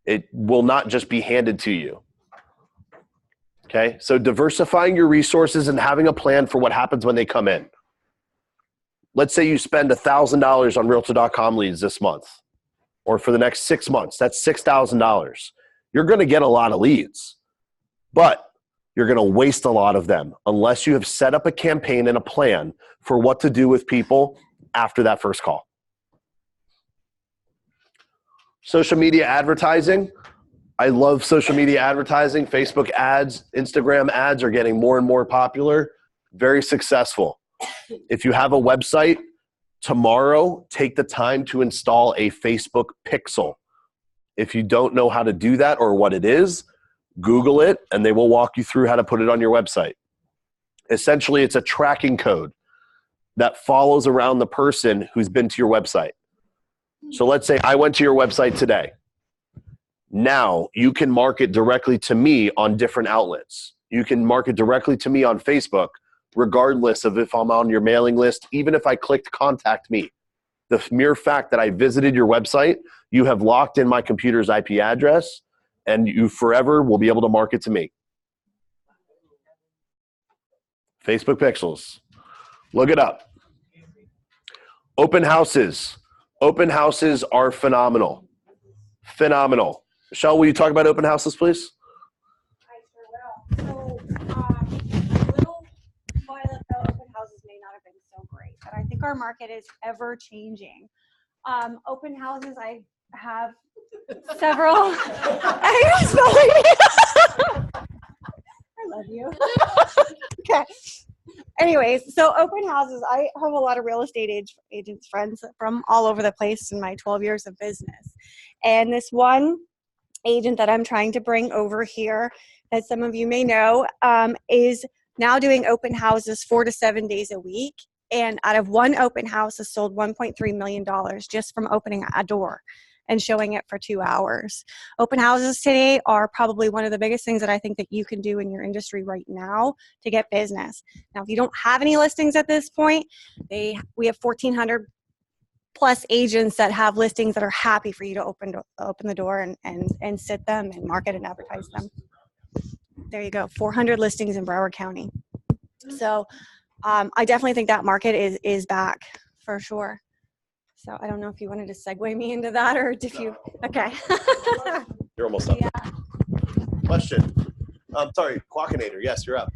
It will not just be handed to you. Okay? So diversifying your resources and having a plan for what happens when they come in. Let's say you spend $1,000 on Realtor.com leads this month or for the next 6 months. That's $6,000. You're going to get a lot of leads, but you're going to waste a lot of them unless you have set up a campaign and a plan for what to do with people after that first call. Social media advertising. I love social media advertising. Facebook ads, Instagram ads are getting more and more popular. Very successful. If you have a website, tomorrow, take the time to install a Facebook pixel. If you don't know how to do that or what it is, Google it and they will walk you through how to put it on your website. Essentially, it's a tracking code that follows around the person who's been to your website. So let's say I went to your website today. Now you can market directly to me on different outlets. You can market directly to me on Facebook, regardless of if I'm on your mailing list, even if I clicked contact me. The mere fact that I visited your website, you have locked in my computer's IP address and you forever will be able to market to me. Facebook pixels. Look it up. Open houses. Open houses are phenomenal. Phenomenal. Michelle, will you talk about open houses, please? I sure will. So, a little while ago, open houses may not have been so great, but I think our market is ever changing. Open houses, I have several. I love you. Okay. Anyways, so open houses, I have a lot of real estate agents friends from all over the place in my 12 years of business. And this one agent that I'm trying to bring over here that some of you may know is now doing open houses 4 to 7 days a week. And out of one open house has sold $1.3 million just from opening a door and showing it for 2 hours. Open houses today are probably one of the biggest things that I think that you can do in your industry right now to get business. Now, if you don't have any listings at this point, we have 1,400 plus agents that have listings that are happy for you to open the door and sit them and market and advertise them. There you go, 400 listings in Broward County. So I definitely think that market is back for sure. So I don't know if you wanted to segue me into that or if you, okay. You're almost up. Yeah. Question. Sorry, Quackinator. Yes, you're up.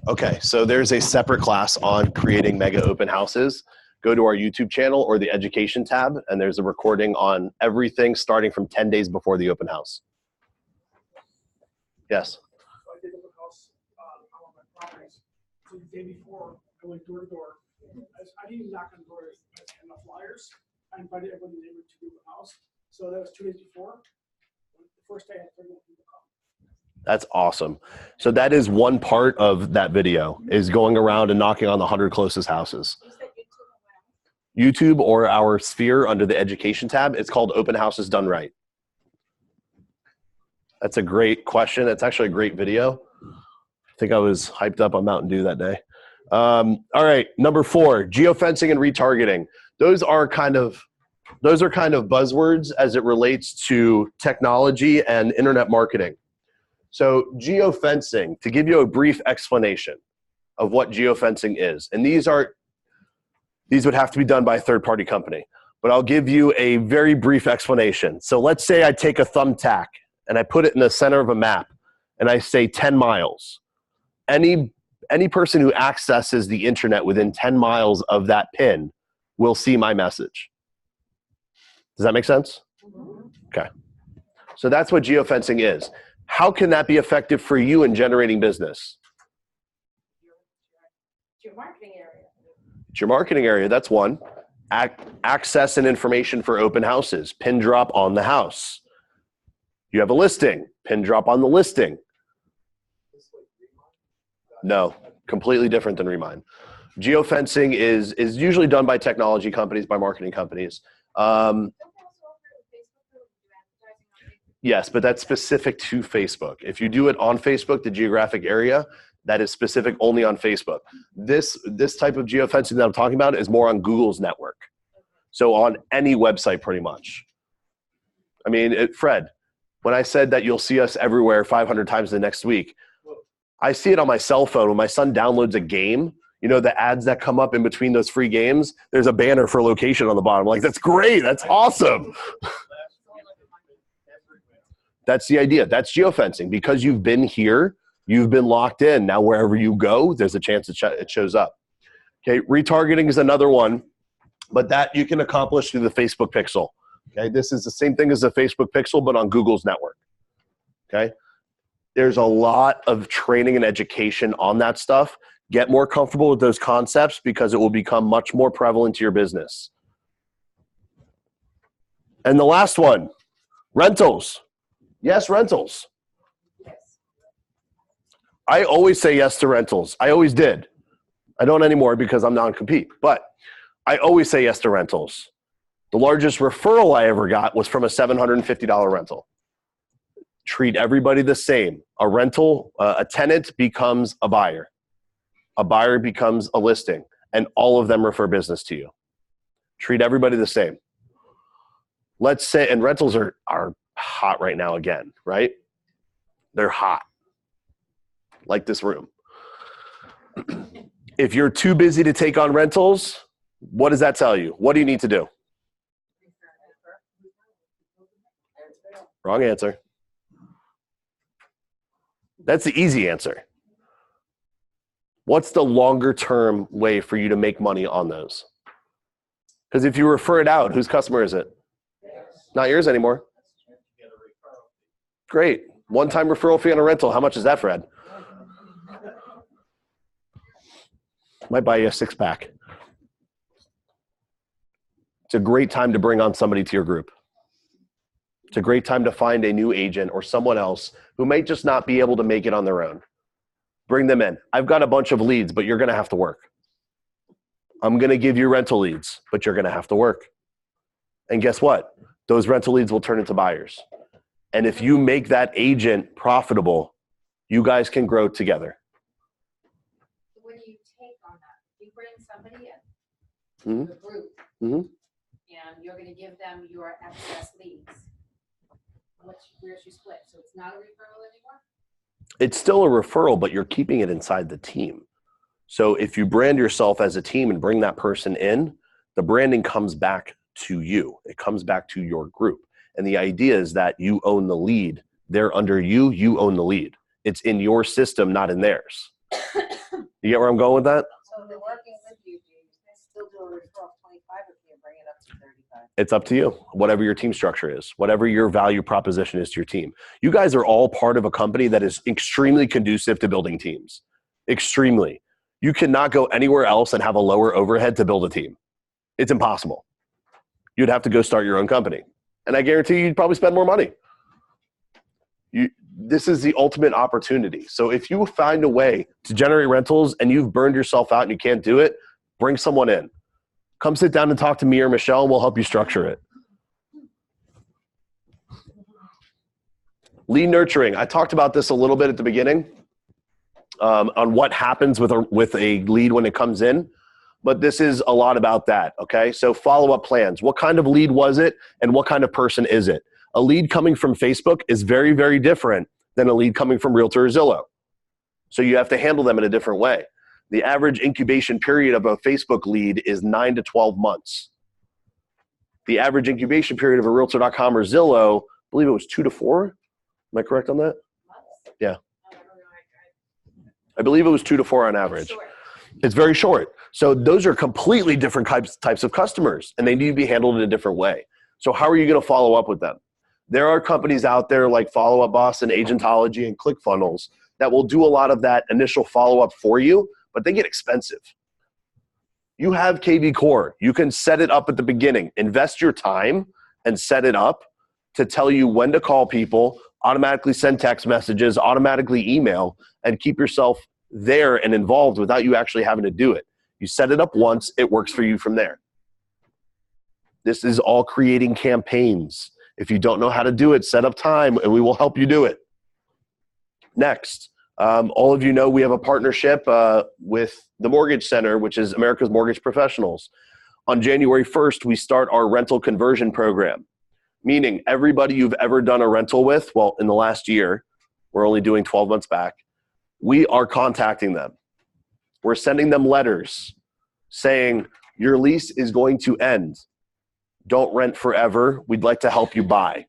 Okay, so there's a separate class on creating mega open houses. Go to our YouTube channel or the education tab, and there's a recording on everything starting from 10 days before the open house. Yes. So I did open house on one of my properties. So the day before, I went door to door. I didn't knock on doors. I had enough flyers. I invited everyone in the neighborhood to the open house. So that was 2 days before. The first day I had 31 people come. That's awesome. So that is one part of that video, is going around and knocking on the 100 closest houses. YouTube or our sphere under the education tab. It's called Open Houses Done Right. That's a great question. It's actually a great video. I think I was hyped up on Mountain Dew that day. All right, number 4, geofencing and retargeting. Those are kind of Those are kind of buzzwords as it relates to technology and internet marketing. So geofencing, to give you a brief explanation of what geofencing is, and these would have to be done by a third-party company, but I'll give you a very brief explanation. So let's say I take a thumbtack and I put it in the center of a map and I say 10 miles. Any person who accesses the internet within 10 miles of that pin will see my message. Does that make sense? Okay. So that's what geofencing is. How can that be effective for you in generating business? It's your marketing area. It's your marketing area. That's one. Access and information for open houses. Pin drop on the house. You have a listing. Pin drop on the listing. No, completely different than Remind. Geofencing is usually done by technology companies, by marketing companies. Yes, but that's specific to Facebook. If you do it on Facebook, the geographic area, that is specific only on Facebook. This type of geofencing that I'm talking about is more on Google's network. So on any website pretty much. I mean, Fred, when I said that you'll see us everywhere 500 times the next week, I see it on my cell phone. When my son downloads a game, you know, the ads that come up in between those free games, there's a banner for LoKation on the bottom. Like, that's great. That's awesome. That's the idea. That's geofencing. Because you've been here, you've been locked in. Now, wherever you go, there's a chance it shows up. Okay, retargeting is another one, but that you can accomplish through the Facebook pixel. Okay, this is the same thing as the Facebook pixel, but on Google's network. Okay, there's a lot of training and education on that stuff. Get more comfortable with those concepts because it will become much more prevalent to your business. And the last one, rentals. Yes, rentals. I always say yes to rentals. I always did. I don't anymore because I'm non-compete, but I always say yes to rentals. The largest referral I ever got was from a $750 rental. Treat everybody the same. A rental, a tenant becomes a buyer. A buyer becomes a listing, and all of them refer business to you. Treat everybody the same. Let's say, and rentals are hot right now again, right? They're hot, like this room. If you're too busy to take on rentals, what does that tell you? What do you need to do? Wrong answer. That's the easy answer. What's the longer term way for you to make money on those? Because if you refer it out, whose customer is it? Not yours anymore. Great. One-time referral fee on a rental. How much is that, Fred? Might buy you a 6-pack. It's a great time to bring on somebody to your group. It's a great time to find a new agent or someone else who might just not be able to make it on their own. Bring them in. I've got a bunch of leads, but you're going to have to work. I'm going to give you rental leads, but you're going to have to work. And guess what? Those rental leads will turn into buyers. And if you make that agent profitable, you guys can grow together. So what do you take on that? You bring somebody in, the group, and you're going to give them your excess leads. Where's your split? So it's not a referral anymore? It's still a referral, but you're keeping it inside the team. So if you brand yourself as a team and bring that person in, the branding comes back to you. It comes back to your group. And the idea is that you own the lead. They're under you, you own the lead. It's in your system, not in theirs. You get where I'm going with that? So they're working with you, do you still do a referral of 25 or can you bring it up to 35? It's up to you, whatever your team structure is, whatever your value proposition is to your team. You guys are all part of a company that is extremely conducive to building teams. Extremely. You cannot go anywhere else and have a lower overhead to build a team. It's impossible. You'd have to go start your own company. And I guarantee you'd probably spend more money. This is the ultimate opportunity. So if you find a way to generate rentals and you've burned yourself out and you can't do it, bring someone in. Come sit down and talk to me or Michelle and we'll help you structure it. Lead nurturing. I talked about this a little bit at the beginning on what happens with a lead when it comes in. but this is a lot about that, okay? So follow-up plans. What kind of lead was it, and what kind of person is it? A lead coming from Facebook is very, very different than a lead coming from Realtor or Zillow. So you have to handle them in a different way. The average incubation period of a Facebook lead is 9 to 12 months. The average incubation period of a Realtor.com or Zillow, I believe it was 2 to 4. Am I correct on that? Yeah. I believe it was 2 to 4 on average. It's very short. So those are completely different types of customers, and they need to be handled in a different way. So how are you going to follow up with them? There are companies out there like Follow Up Boss and Agentology and ClickFunnels that will do a lot of that initial follow-up for you, but they get expensive. You have KV Core. You can set it up at the beginning. Invest your time and set it up to tell you when to call people, automatically send text messages, automatically email, and keep yourself there and involved without you actually having to do it. You set it up once, it works for you from there. This is all creating campaigns. If you don't know how to do it, set up time and we will help you do it. Next, all of you know we have a partnership with the Mortgage Center, which is America's Mortgage Professionals. On January 1st, we start our rental conversion program, meaning everybody you've ever done a rental with, well, in the last year, we're only doing 12 months back, we are contacting them. We're sending them letters saying, your lease is going to end. Don't rent forever. We'd like to help you buy.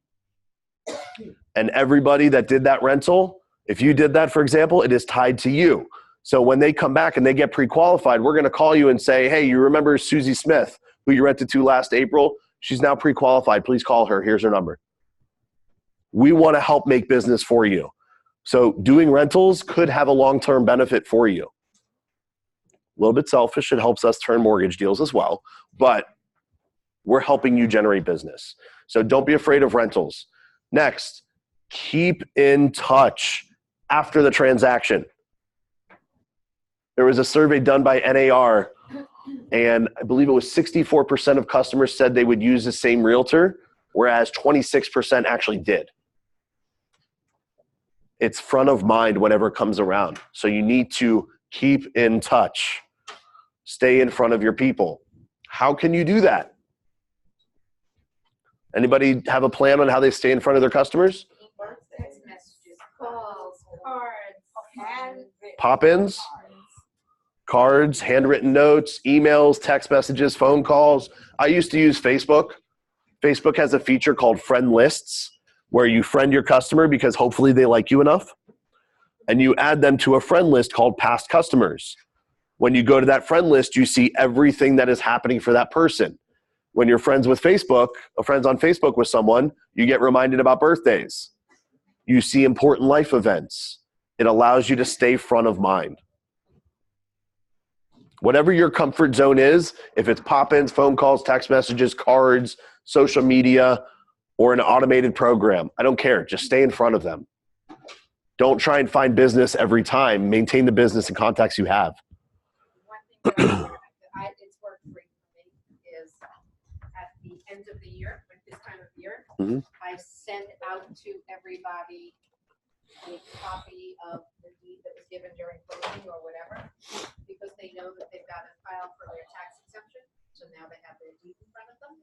And everybody that did that rental, if you did that, for example, it is tied to you. So when they come back and they get pre-qualified, we're going to call you and say, hey, you remember Susie Smith, who you rented to last April? She's now pre-qualified. Please call her. Here's her number. We want to help make business for you. So doing rentals could have a long-term benefit for you. A little bit selfish. It helps us turn mortgage deals as well, but we're helping you generate business. So don't be afraid of rentals. Next, keep in touch after the transaction. There was a survey done by NAR, and I believe it was 64% of customers said they would use the same realtor, whereas 26% actually did. It's front of mind whenever it comes around. So you need to keep in touch. Stay in front of your people. How can you do that? Anybody have a plan on how they stay in front of their customers? Text messages, calls, cards, Pop-ins, cards, handwritten notes, emails, text messages, phone calls. I used to use Facebook. Facebook has a feature called friend lists where you friend your customer because hopefully they like you enough, and you add them to a friend list called past customers. When you go to that friend list, you see everything that is happening for that person. When you're friends with Facebook, or friends on Facebook with someone, you get reminded about birthdays. You see important life events. It allows you to stay front of mind. Whatever your comfort zone is, if it's pop-ins, phone calls, text messages, cards, social media, or an automated program, I don't care. Just stay in front of them. Don't try and find business every time. Maintain the business and contacts you have. One thing that it's worked great for me is at the end of the year, like this time of year, I send out to everybody a copy of the deed that was given during closing or whatever, because they know that they've got to file for their tax exemption. So now they have their deed in front of them.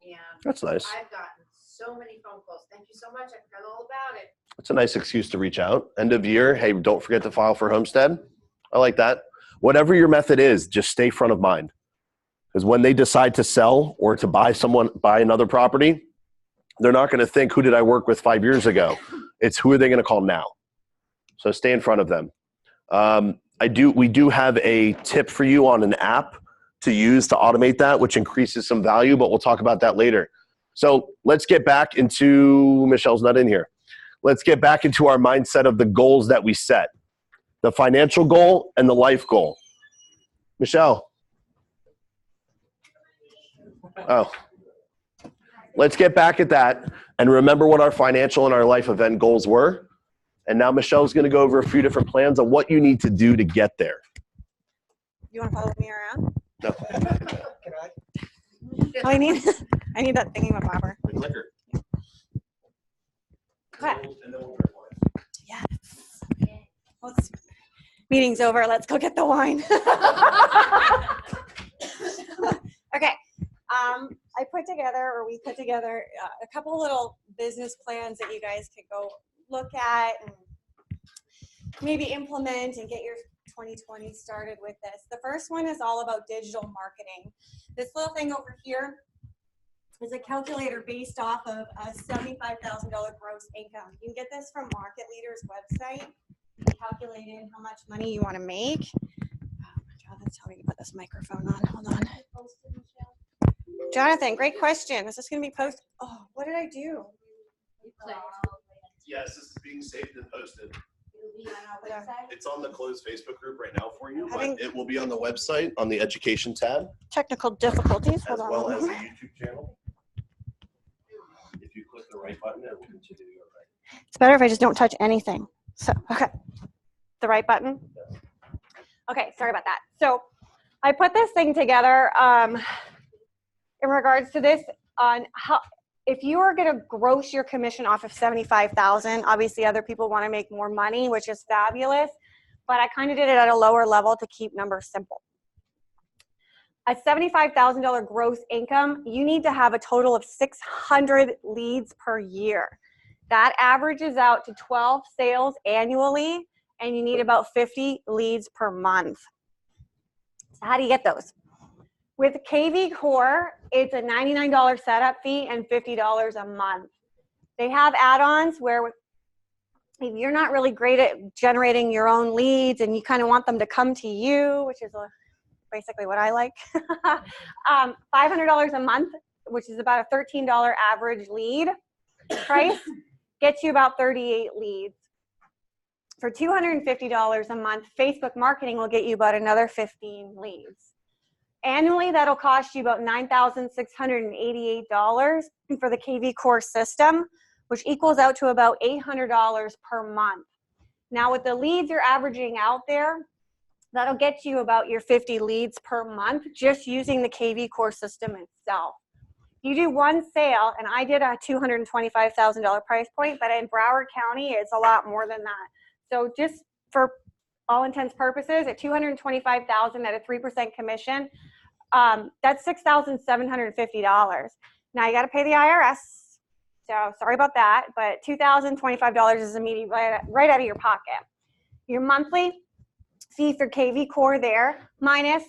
And that's nice. I've gotten so many phone calls. Thank you so much. I forgot all about it. It's a nice excuse to reach out. End of year, hey, don't forget to file for homestead. I like that. Whatever your method is, just stay front of mind. Because when they decide to sell or to buy another property, they're not going to think, who did I work with 5 years ago? It's who are they going to call now? So stay in front of them. We do have a tip for you on an app to use to automate that, which increases some value, but we'll talk about that later. So let's get back into, Michelle's not in here. Let's get back into our mindset of the goals that we set. The financial goal and the life goal. Michelle. Oh. Let's get back at that and remember what our financial and our life event goals were. And now Michelle's going to go over a few different plans on what you need to do to get there. You want to follow me around? No. Can I? Oh, I need that thingy with bobber. Liquor. What? Yes. Meeting's over. Let's go get the wine. put together, or we put together a couple little business plans that you guys could go look at and maybe implement and get your 2020 started with this. The first one is all about digital marketing. This little thing over here is a calculator based off of a $75,000 gross income. You can get this from Market Leader's website. Calculate in how much money you want to make. Jonathan's telling me to put this microphone on. Hold on. Jonathan, great question. Is this going to be posted? Oh, what did I do? Yes, this is being saved and posted. It'll be on our website. It's on the closed Facebook group right now for you, Having- but it will be on the website on the education tab, Technical difficulties. as Hold on. well as the YouTube channel. If you click the right button, it will continue to go right. It's better if I just don't touch anything. So, okay. The right button? Okay, sorry about that. So I put this thing together in regards to this on how, if you are going to gross your commission off of 75,000, obviously other people want to make more money, which is fabulous, but I kind of did it at a lower level to keep numbers simple. A $75,000 gross income, you need to have a total of 600 leads per year. That averages out to 12 sales annually, and you need about 50 leads per month. So how do you get those? With KV Core, it's a $99 setup fee and $50 a month. They have add-ons where if you're not really great at generating your own leads and you kind of want them to come to you, which is basically what I like, $500 a month, which is about a $13 average lead price, gets you about 38 leads. For $250 a month, Facebook marketing will get you about another 15 leads. Annually, that'll cost you about $9,688 for the KV Core system, which equals out to about $800 per month. Now, with the leads you're averaging out there, that'll get you about your 50 leads per month just using the KV Core system itself. You do one sale, and I did a $225,000 price point, but in Broward County, it's a lot more than that. So just for all intents purposes, at $225,000 at a 3% commission, that's $6,750. Now you got to pay the IRS. So sorry about that, but $2,025 is immediate right out of your pocket. Your monthly fee for KV Core there, minus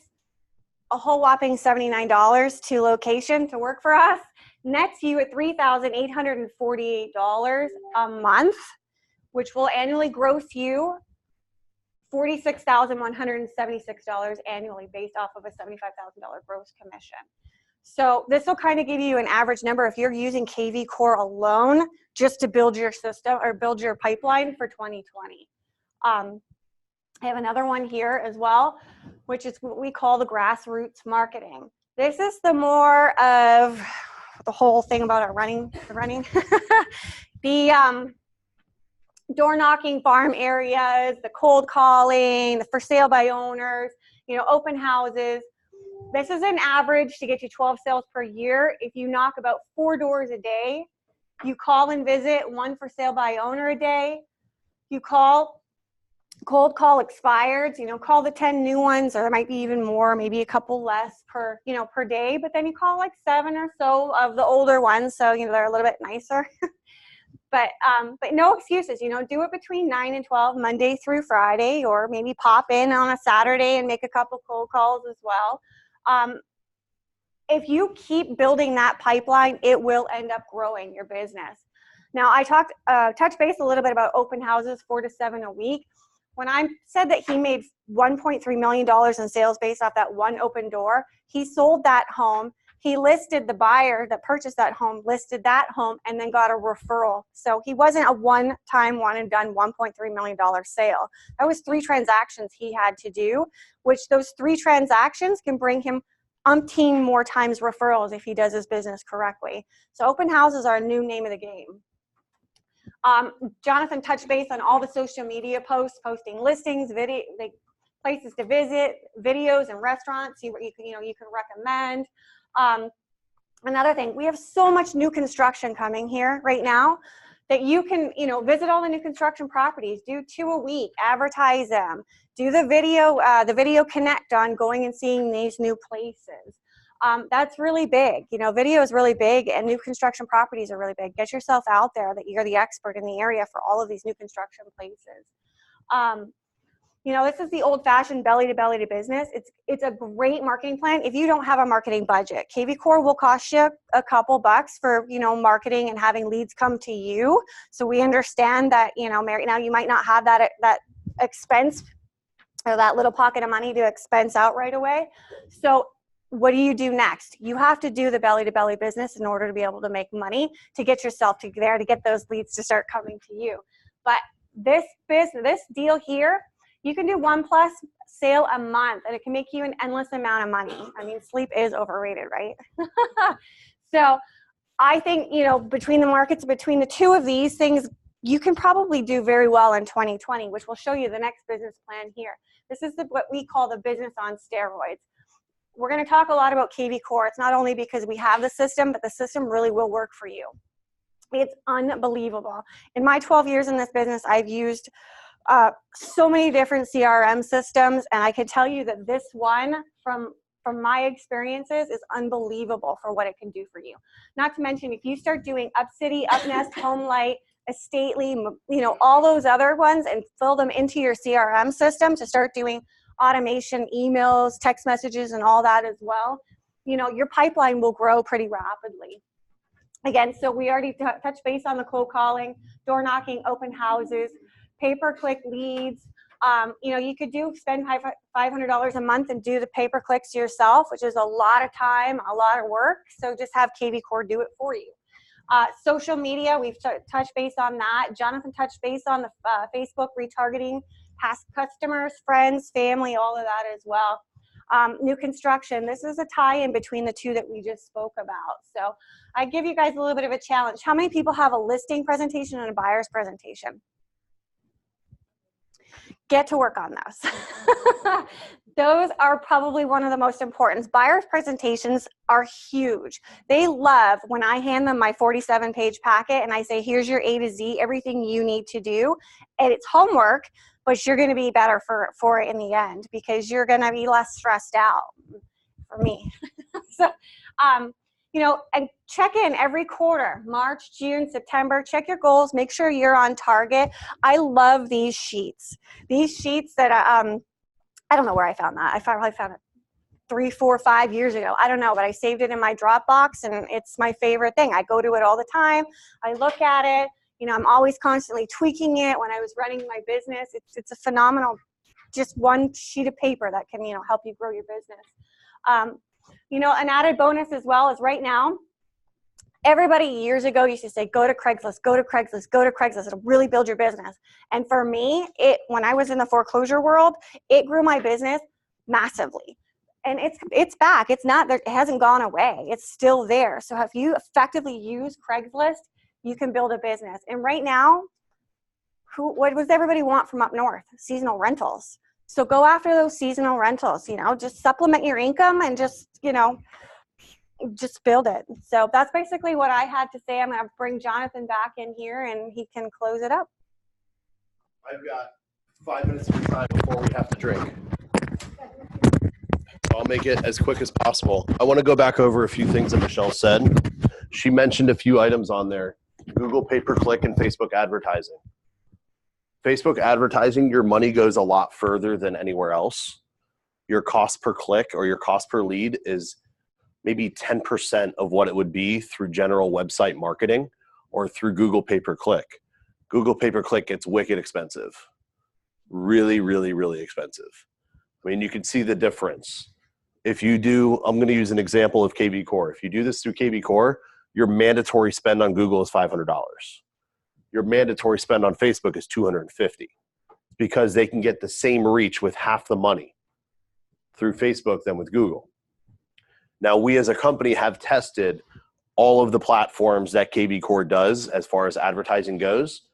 a whole whopping $79 to LoKation to work for us, nets you at $3,848 a month, which will annually gross you $46,176 annually based off of a $75,000 gross commission. So this will kind of give you an average number if you're using KV Core alone just to build your system or build your pipeline for 2020. I have another one here as well, which is what we call the grassroots marketing. This is the more of the whole thing about our running, the door knocking farm areas, the cold calling, the for sale by owners, you know, open houses. This is an average to get you 12 sales per year. If you knock about 4 doors a day, you call and visit 1 for sale by owner a day, you call cold call expireds, you know, call the 10 new ones, or there might be even more, maybe a couple less per, you know, per day, but then you call like 7 or so of the older ones, so, you know, they're a little bit nicer. But no excuses, you know, do it between 9 and 12, Monday through Friday, or maybe pop in on a Saturday and make a couple cold calls as well. If you keep building that pipeline, it will end up growing your business. Now, I touched base a little bit about open houses, 4 to 7 a week. When I said that he made $1.3 million in sales based off that one open door, he sold that home. He listed the buyer that purchased that home, listed that home, and then got a referral. So he wasn't a one-time, one-and-done $1.3 million sale. That was 3 transactions he had to do, which those 3 transactions can bring him umpteen more times referrals if he does his business correctly. So open houses are a new name of the game. Jonathan touched base on all the social media posts, posting listings, places to visit, videos and restaurants you can recommend. Another thing, we have so much new construction coming here right now that you can, you know, visit all the new construction properties, do 2 a week, advertise them, do the video connect on going and seeing these new places. That's really big. You know, video is really big, and new construction properties are really big. Get yourself out there that you're the expert in the area for all of these new construction places. You know, this is the old-fashioned belly to business. It's a great marketing plan if you don't have a marketing budget. KV Core will cost you a couple bucks for, you know, marketing and having leads come to you. So we understand that, you know, Mary, now you might not have that expense or that little pocket of money to expense out right away. So what do you do next? You have to do the belly to belly business in order to be able to make money, to get yourself to there, to get those leads to start coming to you. But this deal here, you can do 1+ sale a month, and it can make you an endless amount of money. I mean, sleep is overrated, right? So I think, you know, between the markets, between the two of these things, you can probably do very well in 2020, which will show you the next business plan here. This is what we call the business on steroids. We're going to talk a lot about KV Core. It's not only because we have the system, but the system really will work for you. It's unbelievable. In my 12 years in this business, I've used so many different CRM systems, and I can tell you that this one, from my experiences, is unbelievable for what it can do for you. Not to mention, if you start doing UpCity, UpNest, HomeLight, Estately, you know, all those other ones, and fill them into your CRM system to start doing automation, emails, text messages, and all that as well, you know, your pipeline will grow pretty rapidly. Again, so we already touched base on the cold calling, door knocking, open houses, pay-per-click leads. You know, you could spend $500 a month and do the pay-per-clicks yourself, which is a lot of time, a lot of work. So just have KV Core do it for you. Social media, we've touched base on that. Jonathan touched base on the Facebook retargeting, past customers, friends, family, all of that as well. New construction, this is a tie-in between the two that we just spoke about. So I give you guys a little bit of a challenge. How many people have a listing presentation and a buyer's presentation? Get to work on those. Those are probably one of the most important. Buyer's presentations are huge. They love when I hand them my 47-page packet and I say, here's your A to Z, everything you need to do. And it's homework, but you're going to be better for it in the end because you're going to be less stressed out, for me. So, you know, and check in every quarter, March, June, September, check your goals, make sure you're on target. I love these sheets. These sheets that, I don't know where I found that. I probably found it 3, 4, 5 years ago. I don't know, but I saved it in my Dropbox and it's my favorite thing. I go to it all the time. I look at it. You know, I'm always constantly tweaking it when I was running my business. It's a phenomenal, just one sheet of paper that can, you know, help you grow your business. You know, an added bonus as well is right now, everybody years ago used to say, go to Craigslist, go to Craigslist, go to Craigslist. It'll really build your business. And for me, when I was in the foreclosure world, it grew my business massively. And it's back. It's not, it hasn't gone away. It's still there. So if you effectively use Craigslist, you can build a business. And right now, what does everybody want from up north? Seasonal rentals. So go after those seasonal rentals, you know, just supplement your income and just, you know, just build it. So that's basically what I had to say. I'm going to bring Jonathan back in here and he can close it up. I've got 5 minutes of time before we have to drink. I'll make it as quick as possible. I want to go back over a few things that Michelle said. She mentioned a few items on there: Google pay-per-click and Facebook advertising. Facebook advertising, your money goes a lot further than anywhere else. Your cost per click or your cost per lead is maybe 10% of what it would be through general website marketing or through Google pay-per-click. Google pay-per-click gets wicked expensive. Really, really, really expensive. I mean, you can see the difference. If you do, I'm going to use an example of KV Core. If you do this through KV Core, your mandatory spend on Google is $500. Your mandatory spend on Facebook is $250 because they can get the same reach with half the money through Facebook than with Google. Now, we as a company have tested all of the platforms that KV Core does as far as advertising goes.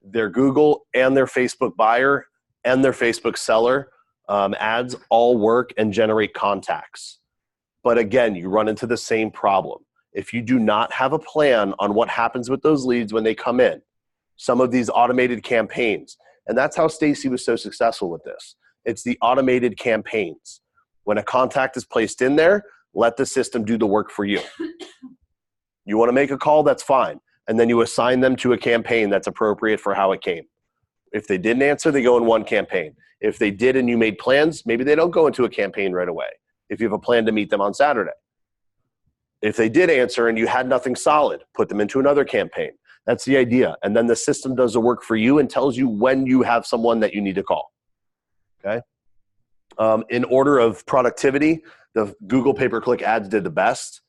Their Google and their Facebook buyer and their Facebook seller ads all work and generate contacts. But again, you run into the same problem. If you do not have a plan on what happens with those leads when they come in, some of these automated campaigns, and that's how Stacy was so successful with this. It's the automated campaigns. When a contact is placed in there, Let the system do the work for you. You want to make a call, that's fine. And then you assign them to a campaign that's appropriate for how it came. If they didn't answer, they go in one campaign. If they did and you made plans, maybe they don't go into a campaign right away. If you have a plan to meet them on Saturday. If they did answer and you had nothing solid, put them into another campaign. That's the idea. And then the system does the work for you and tells you when you have someone that you need to call. Okay? In order of productivity, the Google pay-per-click ads did the best.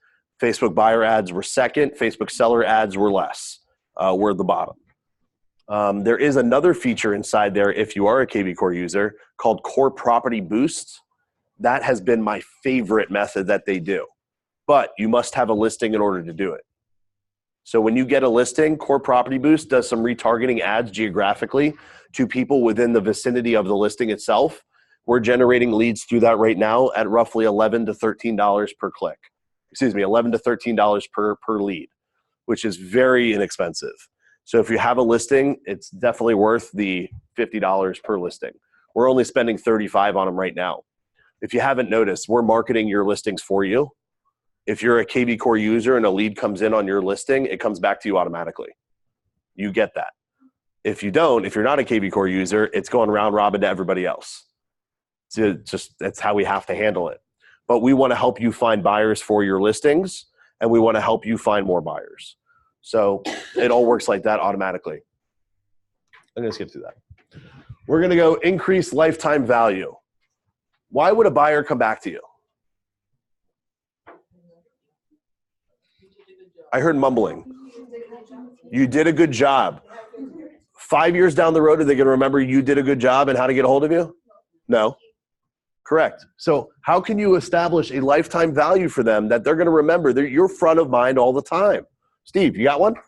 Facebook buyer ads were second. Facebook seller ads were less. We're at the bottom. There is another feature inside there if you are a KV Core user called Core Property Boost. That has been my favorite method that they do. But you must have a listing in order to do it. So when you get a listing, Core Property Boost does some retargeting ads geographically to people within the vicinity of the listing itself. We're generating leads through that right now at roughly $11 to $13 per click. Excuse me, $11 to $13 per lead, which is very inexpensive. So if you have a listing, it's definitely worth the $50 per listing. We're only spending $35 on them right now. If you haven't noticed, we're marketing your listings for you. If you're a KV Core user and a lead comes in on your listing, it comes back to you automatically. You get that. If you don't, if you're not a KV Core user, it's going round robin to everybody else. So that's how we have to handle it. But we want to help you find buyers for your listings, and we want to help you find more buyers. So it all works like that automatically. I'm going to skip through that. We're going to go increase lifetime value. Why would a buyer come back to you? I heard mumbling. You did a good job. 5 years down the road, are they going to remember you did a good job and how to get a hold of you? No. Correct. So how can you establish a lifetime value for them that they're going to remember? You're front of mind all the time. Steve, you got one? The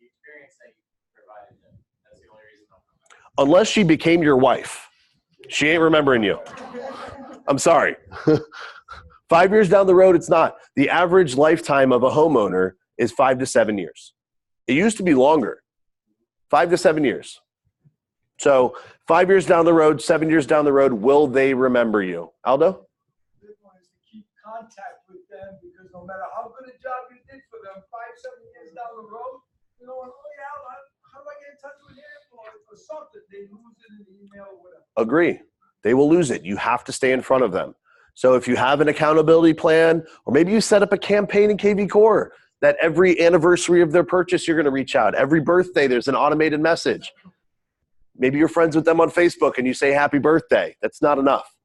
experience that you provided them, that's the only reason they'll come back. Unless she became your wife. She ain't remembering you. I'm sorry. 5 years down the road, it's not. The average lifetime of a homeowner is 5 to 7 years. It used to be longer. 5 to 7 years. So 5 years down the road, 7 years down the road, will they remember you? Aldo? Big one is to keep contact with them, because no matter how good a job you did for them, 5, 7 years down the road, you know, oh yeah, how do I get in touch with him or something? They lose it in the email or whatever. Agree. They will lose it. You have to stay in front of them. So if you have an accountability plan, or maybe you set up a campaign in KV Core that every anniversary of their purchase, you're going to reach out. Every birthday, there's an automated message. Maybe you're friends with them on Facebook and you say happy birthday. That's not enough.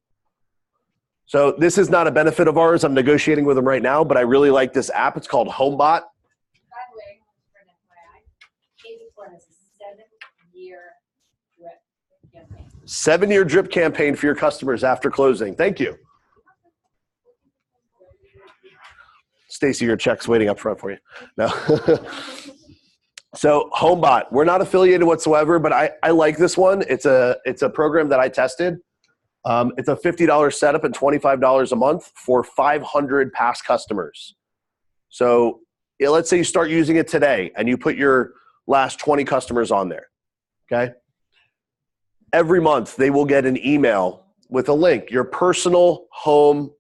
So this is not a benefit of ours. I'm negotiating with them right now, but I really like this app. It's called HomeBot. By the way, for an FYI, KV Core has a 7-year drip campaign. 7-year drip campaign for your customers after closing. Thank you. Stacy, your check's waiting up front for you. No. So HomeBot, we're not affiliated whatsoever, but I like this one. It's a program that I tested. It's a $50 setup and $25 a month for 500 past customers. So let's say you start using it today and you put your last 20 customers on there, okay? Every month they will get an email with a link, your personal home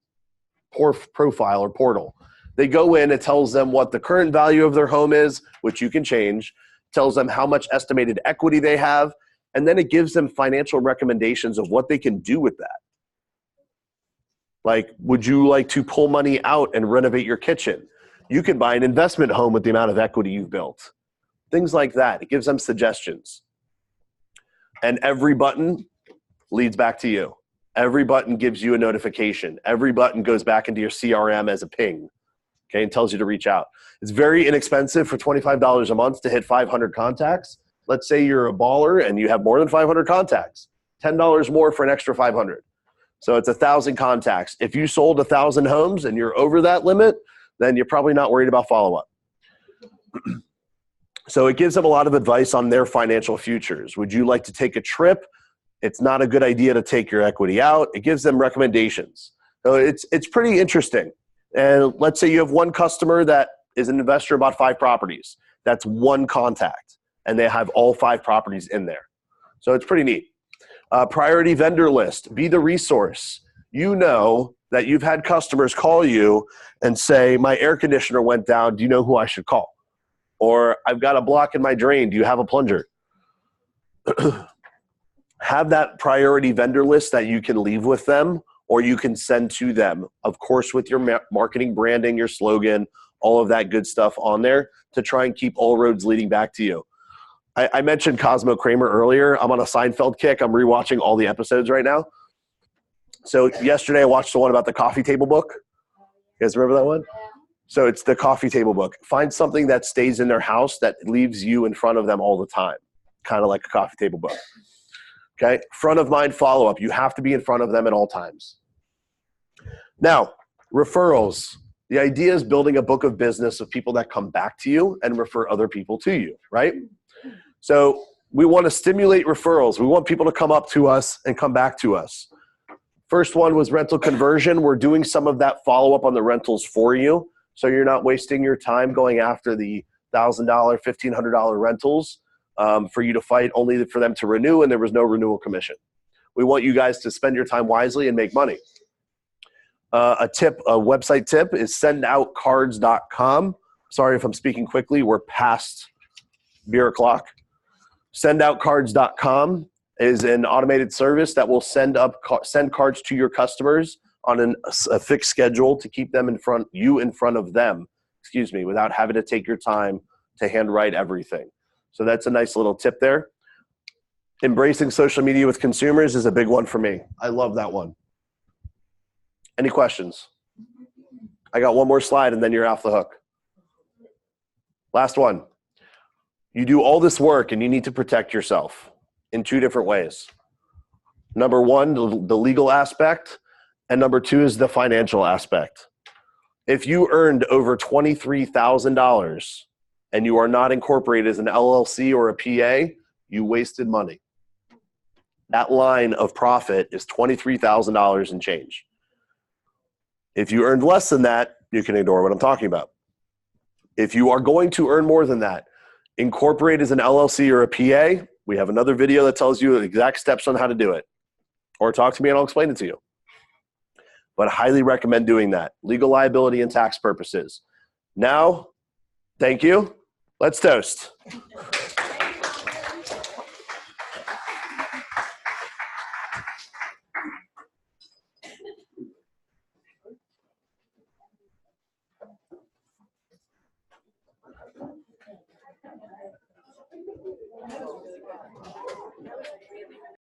profile or portal. They go in, it tells them what the current value of their home is, which you can change, tells them how much estimated equity they have, and then it gives them financial recommendations of what they can do with that. Like, would you like to pull money out and renovate your kitchen? You can buy an investment home with the amount of equity you've built. Things like that. It gives them suggestions. And every button leads back to you. Every button gives you a notification. Every button goes back into your CRM as a ping. Okay, and tells you to reach out. It's very inexpensive for $25 a month to hit 500 contacts. Let's say you're a baller and you have more than 500 contacts. $10 more for an extra 500. So it's 1,000 contacts. If you sold 1,000 homes and you're over that limit, then you're probably not worried about follow-up. So it gives them a lot of advice on their financial futures. Would you like to take a trip? It's not a good idea to take your equity out. It gives them recommendations. So it's pretty interesting. And let's say you have one customer that is an investor about 5 properties. That's one contact, and they have all 5 properties in there. So it's pretty neat. Priority vendor list, be the resource. You know that you've had customers call you and say, my air conditioner went down. Do you know who I should call? Or I've got a block in my drain. Do you have a plunger? Have that priority vendor list that you can leave with them or you can send to them, of course, with your marketing, branding, your slogan, all of that good stuff on there to try and keep all roads leading back to you. I mentioned Cosmo Kramer earlier. I'm on a Seinfeld kick. I'm rewatching all the episodes right now. So yesterday I watched the one about the coffee table book. You guys remember that one? So it's the coffee table book. Find something that stays in their house that leaves you in front of them all the time, kind of like a coffee table book. Okay, front of mind follow-up. You have to be in front of them at all times. Now, referrals. The idea is building a book of business of people that come back to you and refer other people to you, right? So we want to stimulate referrals. We want people to come up to us and come back to us. First one was rental conversion. We're doing some of that follow-up on the rentals for you, so you're not wasting your time going after the $1,000, $1,500 rentals. For you to fight only for them to renew, and there was no renewal commission. We want you guys to spend your time wisely and make money. A website tip is sendoutcards.com. Sorry if I'm speaking quickly. We're past beer o'clock. Sendoutcards.com is an automated service that will send cards to your customers on a fixed schedule to keep them in front of them, without having to take your time to handwrite everything. So that's a nice little tip there. Embracing social media with consumers is a big one for me. I love that one. Any questions? I got one more slide and then you're off the hook. Last one. You do all this work and you need to protect yourself in two different ways. Number one, the legal aspect, and number two is the financial aspect. If you earned over $23,000 and you are not incorporated as an LLC or a PA, you wasted money. That line of profit is $23,000 and change. If you earned less than that, you can ignore what I'm talking about. If you are going to earn more than that, incorporate as an LLC or a PA. We have another video that tells you the exact steps on how to do it. Or talk to me and I'll explain it to you. But I highly recommend doing that. Legal liability and tax purposes. Now, thank you. Let's toast.